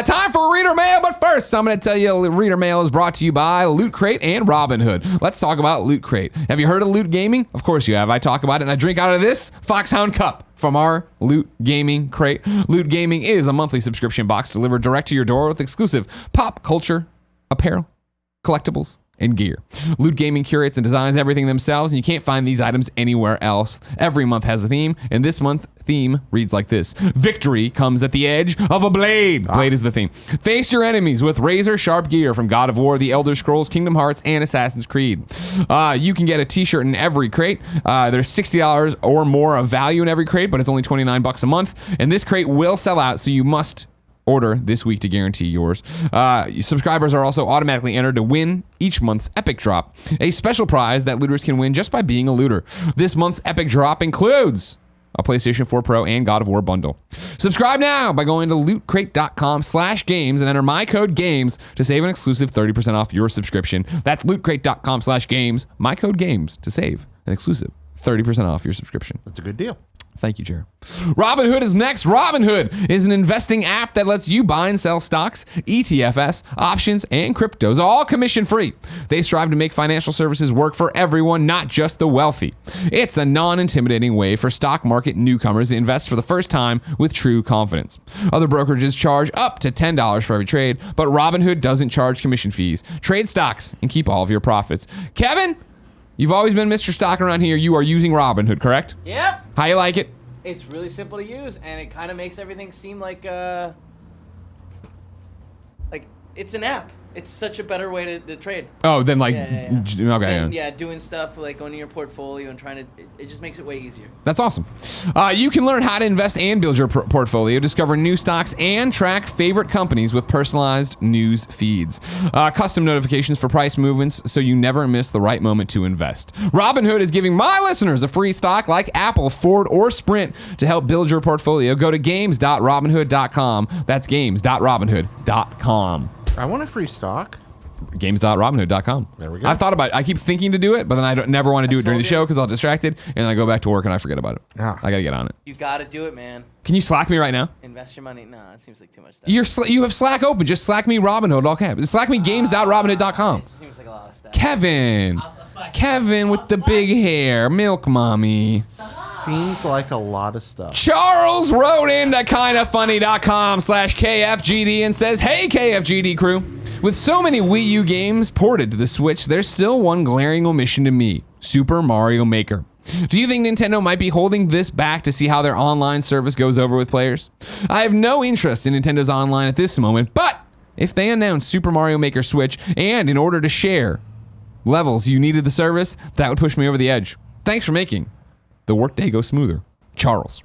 Time for Reader Mail, but first, I'm going to tell you Reader Mail is brought to you by Loot Crate and Robinhood. Let's talk about Loot Crate. Have you heard of Loot Gaming? Of course you have. I talk about it and I drink out of this Foxhound cup from our Loot Gaming Crate. Loot Gaming is a monthly subscription box delivered direct to your door with exclusive pop culture, apparel, collectibles, and gear. Loot Gaming curates and designs everything themselves, and you can't find these items anywhere else. Every month has a theme, and this month theme reads like this. Victory comes at the edge of a blade. Blade is the theme. Face your enemies with razor sharp gear from God of War, The Elder Scrolls, Kingdom Hearts, and Assassin's Creed. You can get a t-shirt in every crate. There's $60 or more of value in every crate, but it's only $29 a month, and this crate will sell out, so you must order this week to guarantee yours. Subscribers are also automatically entered to win each month's Epic Drop, a special prize that looters can win just by being a looter. This month's Epic Drop includes a PlayStation 4 Pro and God of War bundle. Subscribe now by going to lootcrate.com/games and enter my code GAMES to save an exclusive 30% off your subscription. That's lootcrate.com/games, my code GAMES to save an exclusive 30% off your subscription. That's a good deal. Thank you, Jared. Robinhood is next. Robinhood is an investing app that lets you buy and sell stocks, ETFs, options, and cryptos, all commission-free. They strive to make financial services work for everyone, not just the wealthy. It's a non-intimidating way for stock market newcomers to invest for the first time with true confidence. Other brokerages charge up to $10 for every trade, but Robinhood doesn't charge commission fees. Trade stocks and keep all of your profits. Kevin, you've always been Mr. Stock around here. You are using Robinhood, correct? Yep. How you like it? It's really simple to use, and it kind of makes everything seem like it's an app. It's such a better way to trade. Oh, then like, Yeah. okay. And, doing stuff like going to your portfolio and trying to, it just makes it way easier. That's awesome. You can learn how to invest and build your portfolio, discover new stocks, and track favorite companies with personalized news feeds. Custom notifications for price movements so you never miss the right moment to invest. Robinhood is giving my listeners a free stock like Apple, Ford, or Sprint to help build your portfolio. Go to games.robinhood.com. That's games.robinhood.com. I want a free stock. Games.robinhood.com. There we go. I've thought about it. I keep thinking to do it, but then I never want to do it during the told show you. because I'll distracted and I go back to work and I forget about it. Ah. I got to get on it. You got to do it, man. Can you Slack me right now? Invest your money. Nah, it seems like too much stuff. You have Slack open. Just Slack me Robinhood, all caps. Slack me games.robinhood.com. It seems like a lot of stuff. Kevin. Kevin with the big hair. Milk mommy. Seems like a lot of stuff. Charles wrote into kindafunny.com/KFGD and says, hey, KFGD crew. With so many Wii U games ported to the Switch, there's still one glaring omission to me. Super Mario Maker. Do you think Nintendo might be holding this back to see how their online service goes over with players? I have no interest in Nintendo's online at this moment, but if they announce Super Mario Maker Switch and in order to share levels you needed the service, that would push me over the edge. Thanks for making the workday go smoother. Charles.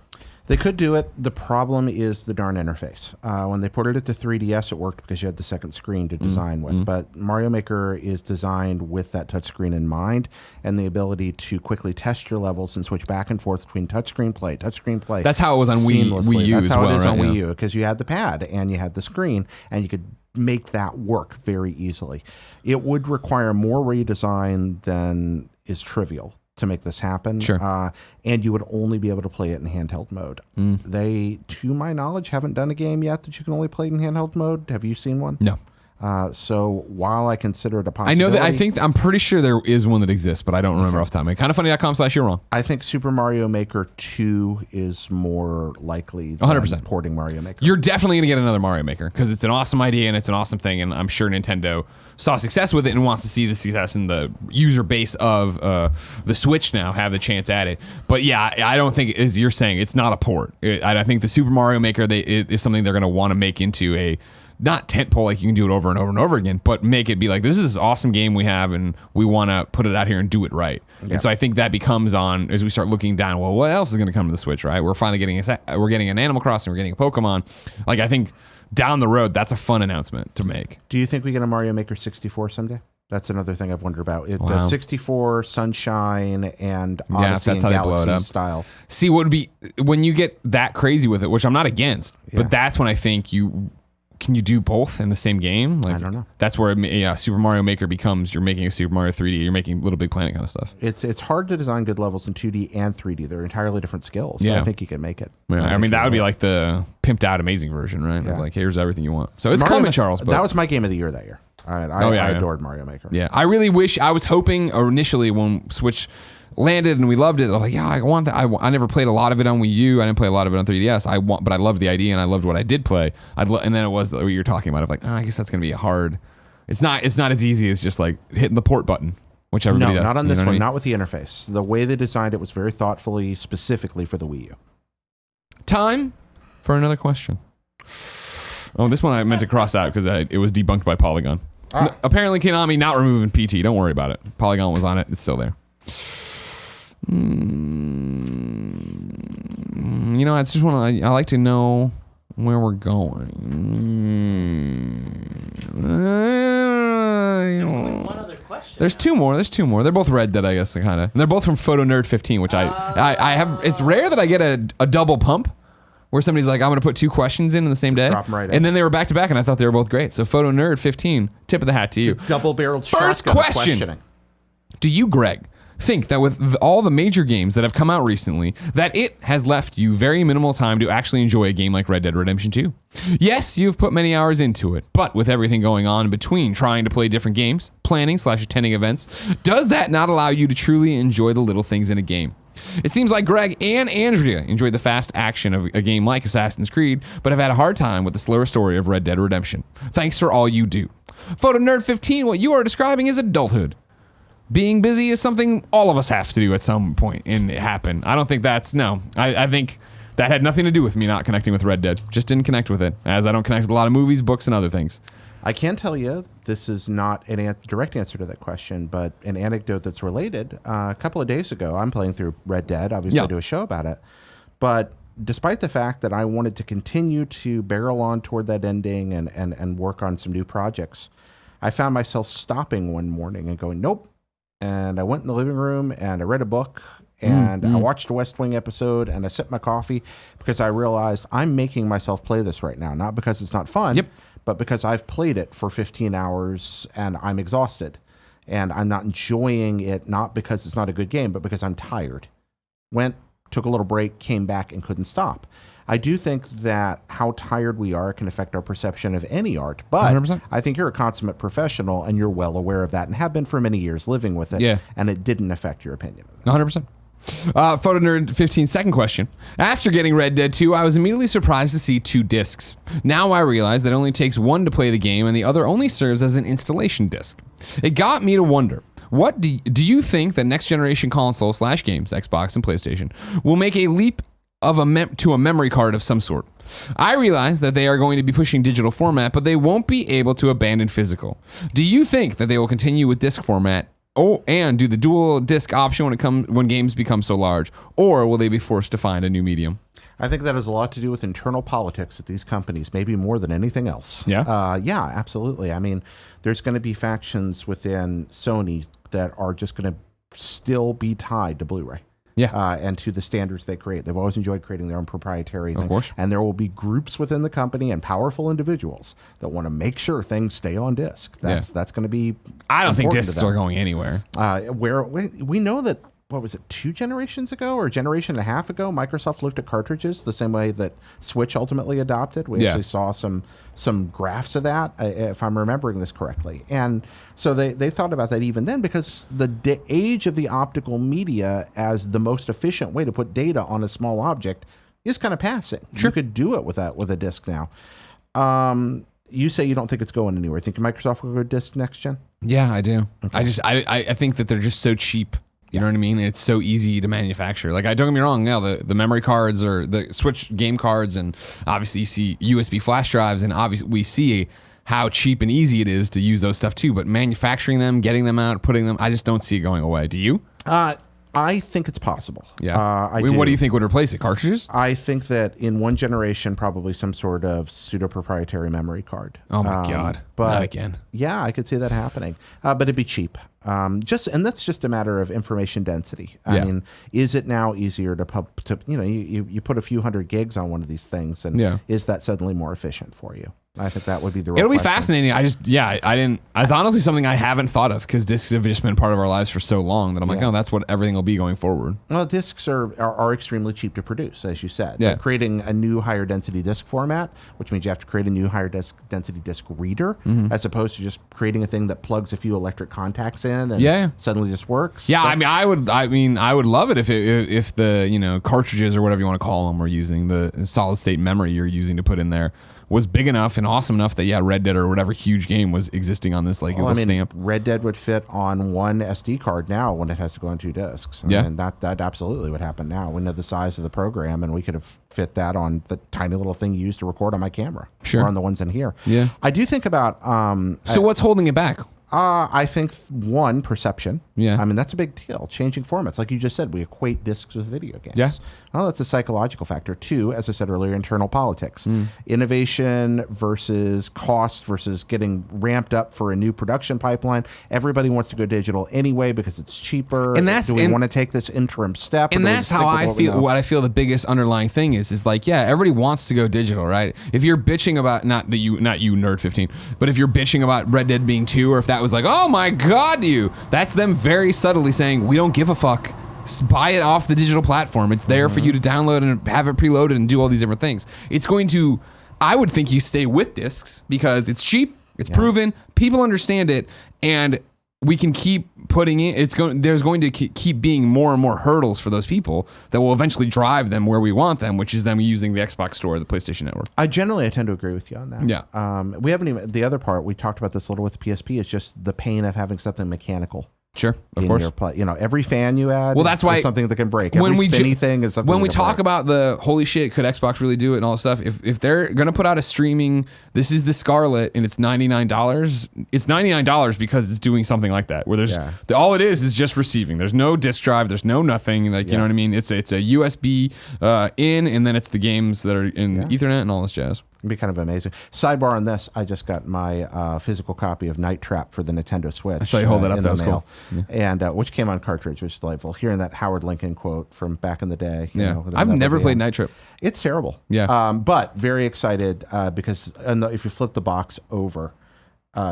They could do it. The problem is the darn interface. When they ported it to 3DS, it worked because you had the second screen to design with. But Mario Maker is designed with that touchscreen in mind and the ability to quickly test your levels and switch back and forth between touchscreen play. That's how it was on Wii U That's as how well, it is right? on Yeah. Wii U because you had the pad and you had the screen and you could make that work very easily. It would require more redesign than is trivial to make this happen. Sure. And you would only be able to play it in handheld mode. They, to my knowledge, haven't done a game yet that you can only play it in handheld mode. Have you seen one? No. So while I consider it a I possibility, know that I'm pretty sure there is one that exists, but I don't remember off the top of my head. Kindoffunny.com/you're wrong. I think Super Mario Maker 2 is more likely than 100%. porting Mario Maker. You're definitely going to get another Mario Maker because it's an awesome idea and it's an awesome thing, and I'm sure Nintendo saw success with it and wants to see the success in the user base of the Switch now have the chance at it. But yeah, I don't think, as you're saying, it's not a port. I think the Super Mario Maker it is something they're going to want to make into a not tentpole, like you can do it over and over and over again, but make it be like, this is this awesome game we have and we want to put it out here and do it right. Yeah. And so I think that becomes on, as we start looking down, well, what else is going to come to the Switch, right? We're finally getting an Animal Crossing, we're getting a Pokemon. Like, I think down the road, that's a fun announcement to make. Do you think we get a Mario Maker 64 someday? That's another thing I've wondered about. It Wow. does 64, Sunshine, and Odyssey and Galaxy style. See, what would be, when you get that crazy with it, which I'm not against, but that's when I think can you do both in the same game? Like, I don't know. That's where Super Mario Maker becomes, you're making a Super Mario 3D, you're making Little Big Planet kind of stuff. It's hard to design good levels in 2D and 3D. They're entirely different skills. Yeah. But I think you can make it. Yeah, I mean, that would be like the pimped out amazing version, right? Yeah. Like, here's everything you want. So it's Mario coming, Charles. But that was my game of the year that year. I adored Mario Maker. Yeah, I really wish, I was hoping initially when Switch landed and we loved it, I was like, yeah, I want that. I never played a lot of it on Wii U. I didn't play a lot of it on 3DS. But I loved the idea and I loved what I did play. And then it was what you're talking about of like, I guess that's gonna be a hard. It's not as easy as just like hitting the port button, which everybody does. No, not on this one. I mean? Not with the interface. The way they designed it was very thoughtfully, specifically for the Wii U. Time for another question. Oh, this one I meant to cross out because it was debunked by Polygon. Apparently, Konami not removing PT. Don't worry about it. Polygon was on it. It's still there. I just want to. I like to know where we're going. One other question. There's two more. They're both Red Dead, I guess, kind of. And they're both from Photo Nerd 15, which I have. It's rare that I get a double pump where somebody's like, I'm going to put two questions in the same day. Drop 'em right in. And then they were back to back, and I thought they were both great. So Photo Nerd 15, tip of the hat to you. Double-barreled First shotgun of question. questioning. Do you, Greg, think that with all the major games that have come out recently, that it has left you very minimal time to actually enjoy a game like Red Dead Redemption 2? Yes, you've put many hours into it, but with everything going on in between trying to play different games, planning/attending events, does that not allow you to truly enjoy the little things in a game? It seems like Greg and Andrea enjoyed the fast action of a game like Assassin's Creed, but have had a hard time with the slower story of Red Dead Redemption. Thanks for all you do. Photo Nerd 15, what you are describing is adulthood. Being busy is something all of us have to do at some point, and it happened. I don't think I think that had nothing to do with me not connecting with Red Dead. Just didn't connect with it, as I don't connect with a lot of movies, books, and other things. I can tell you, this is not a direct answer to that question, but an anecdote that's related. A couple of days ago, I'm playing through Red Dead. Obviously, I do a show about it. But despite the fact that I wanted to continue to barrel on toward that ending and work on some new projects, I found myself stopping one morning and going, nope. And I went in the living room and I read a book and I watched a West Wing episode and I sipped my coffee because I realized I'm making myself play this right now, not because it's not fun, but because I've played it for 15 hours and I'm exhausted and I'm not enjoying it, not because it's not a good game, but because I'm tired. Took a little break, came back and couldn't stop. I do think that how tired we are can affect our perception of any art, but 100%. I think you're a consummate professional and you're well aware of that and have been for many years living with it, and it didn't affect your opinion. 100%. Photo Nerd 15, second question. After getting Red Dead 2, I was immediately surprised to see 2 discs. Now I realize that it only takes one to play the game and the other only serves as an installation disc. It got me to wonder, what do you think that next generation console/games, Xbox and PlayStation, will make a leap of to a memory card of some sort? I realize that they are going to be pushing digital format, but they won't be able to abandon physical. Do you think that they will continue with disc format and do the dual disc option when games become so large, or will they be forced to find a new medium? I think that has a lot to do with internal politics at these companies, maybe more than anything else. Yeah? Yeah, absolutely. I mean, there's going to be factions within Sony that are just going to still be tied to Blu-ray. And to the standards they create. They've always enjoyed creating their own proprietary thing. Of course. And there will be groups within the company and powerful individuals that want to make sure things stay on disc. That's going to be I don't think important discs to them. are going anywhere. Where we know that what was it, 2 generations ago or a generation and a half ago, Microsoft looked at cartridges the same way that Switch ultimately adopted. We actually saw some graphs of that, if I'm remembering this correctly. And so they thought about that even then, because the age of the optical media as the most efficient way to put data on a small object is kind of passing. Sure. You could do it with a disk now. You say you don't think it's going anywhere. Think Microsoft will go disk next gen? Yeah, I do. Okay. I think that they're just so cheap. You know what I mean? It's so easy to manufacture. Like, don't get me wrong. Now the memory cards or the Switch game cards, and obviously you see USB flash drives, and obviously we see how cheap and easy it is to use those stuff too. But manufacturing them, getting them out, putting them, I just don't see it going away. Do you? I think it's possible. Yeah. What do you think would replace it? Cartridges? I think that in one generation, probably some sort of pseudo-proprietary memory card. Oh my God! But not again. Yeah, I could see that happening. But it'd be cheap. And that's just a matter of information density. I mean, is it now easier to you put a few hundred gigs on one of these things, and is that suddenly more efficient for you? I think that would be the real It'll be question. fascinating. I didn't. It's honestly something I haven't thought of, because discs have just been part of our lives for so long that I'm like, oh, that's what everything will be going forward. Well, discs are extremely cheap to produce, as you said. Yeah. Creating a new higher density disk format, which means you have to create a new higher density disk reader, as opposed to just creating a thing that plugs a few electric contacts in and suddenly just works. Yeah, I would love it if the cartridges or whatever you want to call them, we're using the solid state memory you're using to put in there was big enough and awesome enough that Red Dead or whatever huge game was existing on this little stamp. Red Dead would fit on one SD card now when it has to go on 2 discs. And that absolutely would happen now. We know the size of the program, and we could have fit that on the tiny little thing you used to record on my camera, or on the ones in here. Yeah, I do think about. So what's holding it back? I think one, perception. Yeah. I mean, that's a big deal. Changing formats. Like you just said, we equate discs with video games. Yeah. Well, that's a psychological factor. 2, as I said earlier, internal politics. Innovation versus cost versus getting ramped up for a new production pipeline. Everybody wants to go digital anyway because it's cheaper. And do we want to take this interim step? And that's how I feel. What I feel the biggest underlying thing is like, everybody wants to go digital, right? If you're bitching about, not you nerd 15, but if you're bitching about Red Dead being 2, or if that was like, oh my God, that's them very subtly saying, we don't give a fuck. Buy it off the digital platform. It's there for you to download and have it preloaded and do all these different things. It's going to, I would think you stay with discs because it's cheap, it's proven, people understand it, and we can keep putting in, there's going to keep being more and more hurdles for those people that will eventually drive them where we want them, which is them using the Xbox Store, the PlayStation Network. I tend to agree with you on that. Yeah. We haven't even, the other part, we talked about this a little with the PSP, is just the pain of having something mechanical. Sure, of course. Every fan you add, that's why is something that can break. Every spinny thing is something. When we that talk break. about the holy shit, could Xbox really do it and all this stuff? If they're gonna put out a streaming, this is the Scarlet, and it's $99. It's $99 because it's doing something like that, where there's all it is just receiving. There's no disk drive. There's no nothing. Like you know what I mean? It's a USB in, and then it's the games that are in Ethernet and all this jazz. It'd be kind of amazing. Sidebar on this, I just got my physical copy of Night Trap for the Nintendo Switch. I saw you hold that up. That was cool. Yeah. And which came on cartridge, which is delightful. Hearing that Howard Lincoln quote from back in the day. I've never played Night Trap. It's terrible. Yeah. But very excited because if you flip the box over,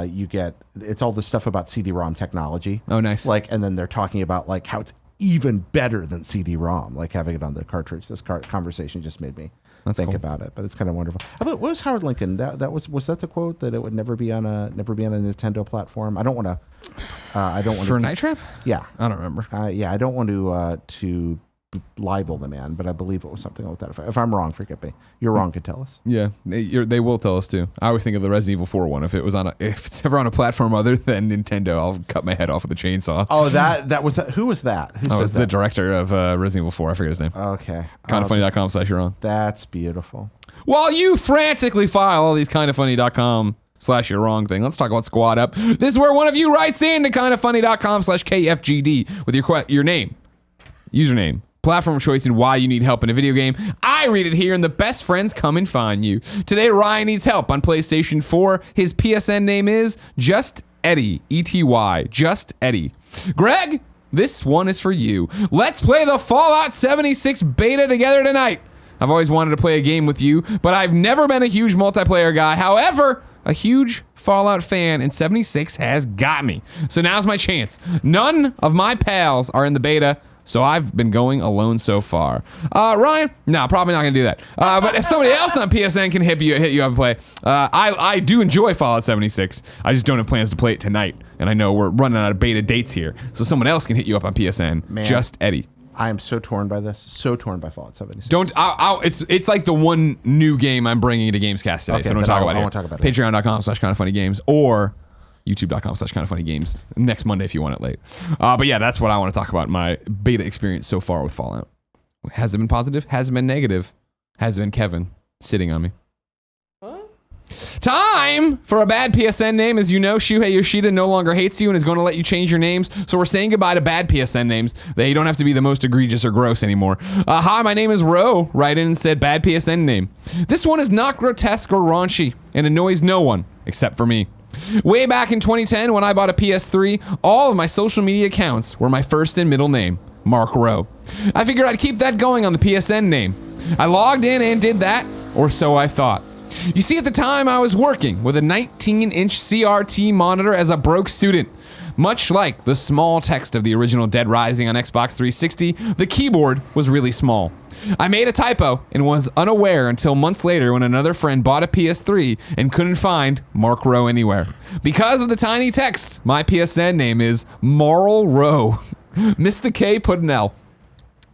you get, it's all the stuff about CD-ROM technology. Oh, nice. And then they're talking about how it's even better than CD-ROM, having it on the cartridge. This conversation just made me think about it, but it's kind of wonderful. What was Howard Lincoln? That was that the quote that it would never be on a Nintendo platform? I don't want to. For Night Trap? Yeah, I don't remember. I don't want to libel the man, but I believe it was something like that. If I'm wrong, forgive me. You're wrong. Could tell us. Yeah, they will tell us too. I always think of the Resident Evil 4 one. If it's ever on a platform other than Nintendo, I'll cut my head off with a chainsaw. Oh, that was who was that? That was the director of Resident Evil 4. I forget his name. Okay. Kindoffunny.com/you're-wrong. That's beautiful. While you frantically file all these kindoffunny.com/you're-wrong thing, let's talk about Squad Up. This is where one of you writes in to kindoffunny.com/KFGD with your name, username, platform of choice, and why you need help in a video game. I read it here, and the best friends come and find you. Today, Ryan needs help on PlayStation 4. His PSN name is JustEty, E-T-Y, JustEty. Greg, this one is for you. Let's play the Fallout 76 beta together tonight. I've always wanted to play a game with you, but I've never been a huge multiplayer guy. However, a huge Fallout fan, and 76 has got me. So now's my chance. None of my pals are in the beta, So I've been going alone so far. Ryan? No, probably not going to do that. But if somebody else on PSN can hit you up and play, I do enjoy Fallout 76. I just don't have plans to play it tonight. And I know we're running out of beta dates here. So someone else can hit you up on PSN. Man. JustEty. I am so torn by this. So torn by Fallout 76. It's like the one new game I'm bringing to Gamescast today. Okay, so don't talk about it. I won't talk about it. Patreon.com/kindoffunnygames or youtube.com/kindoffunnygames next Monday if you want it late. But yeah, that's what I want to talk about. My beta experience so far with Fallout. Has it been positive? Has it been negative? Has it been Kevin sitting on me? Time for a bad PSN name. As you know, Shuhei Yoshida no longer hates you and is going to let you change your names. So we're saying goodbye to bad PSN names. They don't have to be the most egregious or gross anymore. Hi, my name is Roe. Write in and said bad PSN name. This one is not grotesque or raunchy and annoys no one except for me. Way back in 2010 when I bought a PS3, all of my social media accounts were my first and middle name, Mark Rowe. I figured I'd keep that going on the PSN name. I logged in and did that, or so I thought. You see, at the time I was working with a 19-inch CRT monitor as a broke student. Much like the small text of the original Dead Rising on Xbox 360, the keyboard was really small. I made a typo and was unaware until months later when another friend bought a PS3 and couldn't find Mark Rowe anywhere. Because of the tiny text, my PSN name is Marl Rowe. Miss the K, put an L.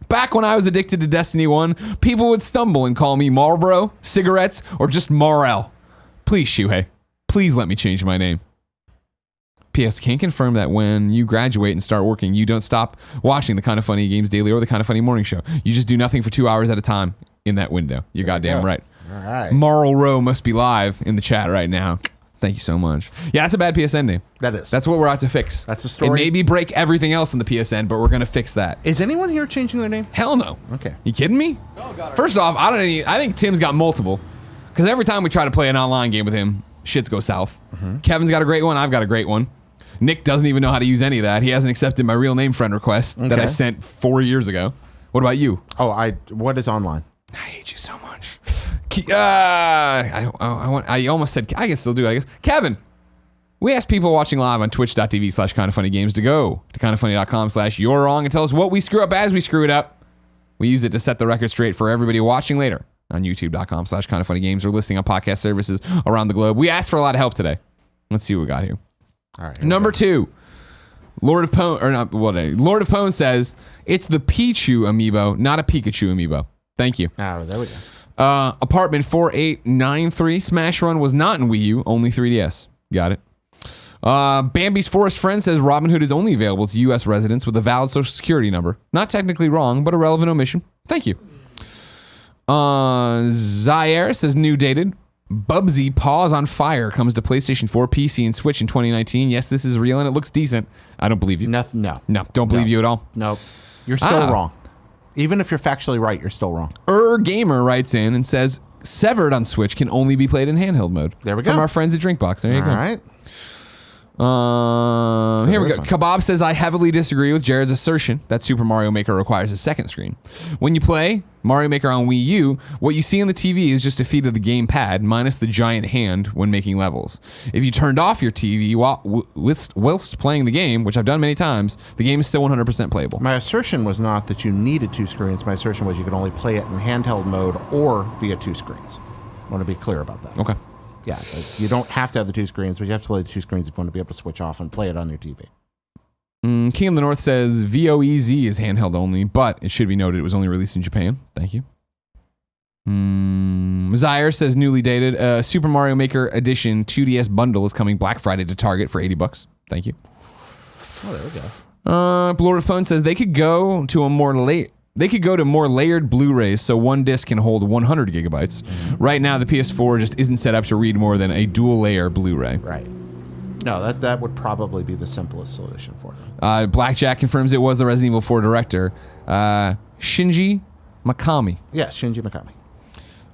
Back when I was addicted to Destiny 1, people would stumble and call me Marlboro, cigarettes, or just Marl. Please, Shuhei, please let me change my name. P.S. Can't confirm that when you graduate and start working, you don't stop watching the Kind of Funny Games Daily or the Kind of Funny Morning Show. You just do nothing for 2 hours at a time in that window. You're goddamn right. All right. Marl Rowe must be live in the chat right now. Thank you so much. Yeah, that's a bad PSN name. That is. That's what we're out to fix. That's the story. It maybe break everything else in the PSN, but we're going to fix that. Is anyone here changing their name? Hell no. Okay. You kidding me? First off, I think Tim's got multiple. Because every time we try to play an online game with him, shits go south. Mm-hmm. Kevin's got a great one. I've got a great one. Nick doesn't even know how to use any of that. He hasn't accepted my real name friend request that I sent 4 years ago. What about you? What is online? I hate you so much. I almost said, I can still do it, I guess. Kevin. We asked people watching live on twitch.tv/kindoffunnygames to go to kindoffunny.com/you're wrong and tell us what we screw up as we screw it up. We use it to set the record straight for everybody watching later on youtube.com/kindoffunnygames or listening on podcast services around the globe. We asked for a lot of help today. Let's see what we got here. All right. Number 2, Lord of Pone says it's the Pichu amiibo, not a Pikachu amiibo. Thank you. Oh, there we go. Apartment 4893 Smash Run was not in Wii U, only 3DS. Got it. Bambi's Forest Friend says Robinhood is only available to U.S. residents with a valid social security number. Not technically wrong, but a relevant omission. Thank you. Zaire says new dated. Bubsy Paws on Fire comes to PlayStation 4, PC, and Switch in 2019. Yes, this is real and it looks decent. I don't believe you. No, don't believe you at all. No, you're still wrong. Even if you're factually right, you're still wrong. Gamer writes in and says Severed on Switch can only be played in handheld mode. There we go. From our friends at Drinkbox. There you go. All right. Here we go. Kebab says, I heavily disagree with Jared's assertion that Super Mario Maker requires a second screen. When you play Mario Maker on Wii U, what you see on the TV is just a feed of the gamepad minus the giant hand when making levels. If you turned off your TV whilst playing the game, which I've done many times, the game is still 100% playable. My assertion was not that you needed 2 screens. My assertion was you could only play it in handheld mode or via 2 screens. I want to be clear about that. Okay. Yeah, you don't have to have the 2 screens, but you have to play the 2 screens if you want to be able to switch off and play it on your TV. King of the North says VOEZ is handheld only, but it should be noted it was only released in Japan. Thank you. Zaire says newly dated. Super Mario Maker Edition 2DS bundle is coming Black Friday to Target for $80. Thank you. Oh, there we go. Lord of Phone says they could go to more layered Blu-rays so one disc can hold 100 gigabytes. Right now, the PS4 just isn't set up to read more than a dual-layer Blu-ray. Right. No, that would probably be the simplest solution for them. Blackjack confirms it was the Resident Evil 4 director, Shinji Mikami. Yeah, Shinji Mikami.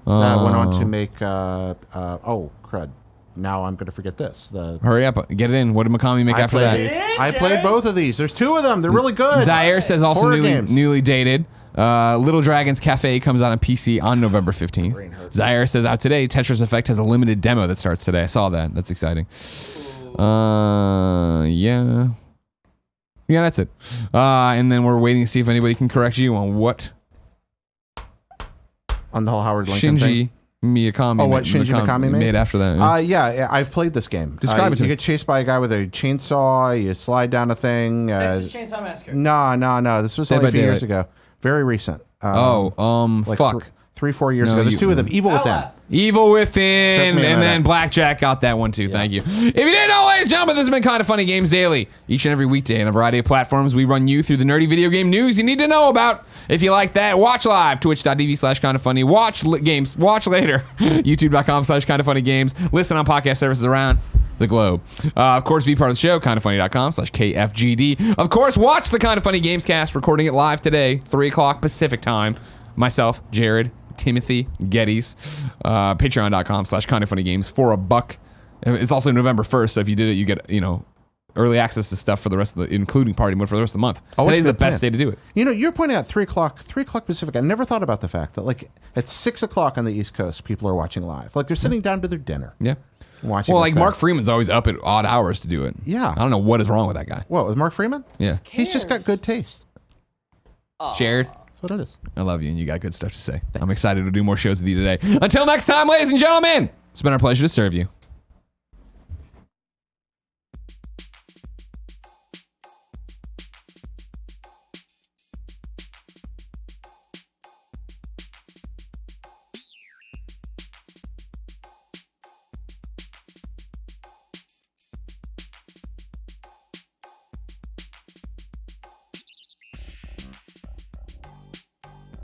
Went on to make, crud. Now I'm going to forget this. Hurry up. Get it in. What did Mikami make after that? I played both of these. There's 2 of them. They're really good. Zaire says also newly dated. Little Dragon's Cafe comes out on PC on November 15th. Zaire says out today. Tetris Effect has a limited demo that starts today. I saw that. That's exciting. Yeah. Yeah, that's it. And then we're waiting to see if anybody can correct you on what On the whole Howard Lincoln thing. Shinji Mikami. Oh, what Shinji Mikami made? After that. Yeah, I've played this game. Describe it to You me. get chased by a guy with a chainsaw. You slide down a thing. Texas Chainsaw Massacre. No. This was Dead only by a few years Daylight. ago. Very recent. Like fuck. 3-4 years No, ago. There's you- two of them. Evil Within. Outlast. Evil Within, Took me a and then minute. Blackjack got that one too. Thank you. If you didn't know, ladies and gentlemen, this has been Kind of Funny Games Daily. Each and every weekday on a variety of platforms, we run you through the nerdy video game news you need to know about. If you like that, watch live, twitch.tv/kindoffunny. Watch games, watch later, youtube.com/kindoffunnygames. Listen on podcast services around the globe. Of course, be part of the show, kindoffunny.com/KFGD. Of course, watch the Kind of Funny Games cast, recording it live today, 3 o'clock Pacific time. Myself, Jared, Timothy, Gettys, patreon.com/kindoffunnygames for $1. It's also November 1st, so if you did it, you get, early access to stuff for the rest of the, including party mode for the rest of the month. Always Today's the good best plan. day to do it. You're pointing out 3 o'clock Pacific. I never thought about the fact that like at 6 o'clock on the East Coast, people are watching live. Like they're sitting down to their dinner. Yeah. Watching. Well, this like thing. Mark Freeman's always up at odd hours to do it. Yeah. I don't know what is wrong with that guy. What, with Mark Freeman? Yeah. He's just got good taste. Jared, That's what it is. I love you and you got good stuff to say. I'm excited to do more shows with you today. Until next time, ladies and gentlemen, it's been our pleasure to serve you.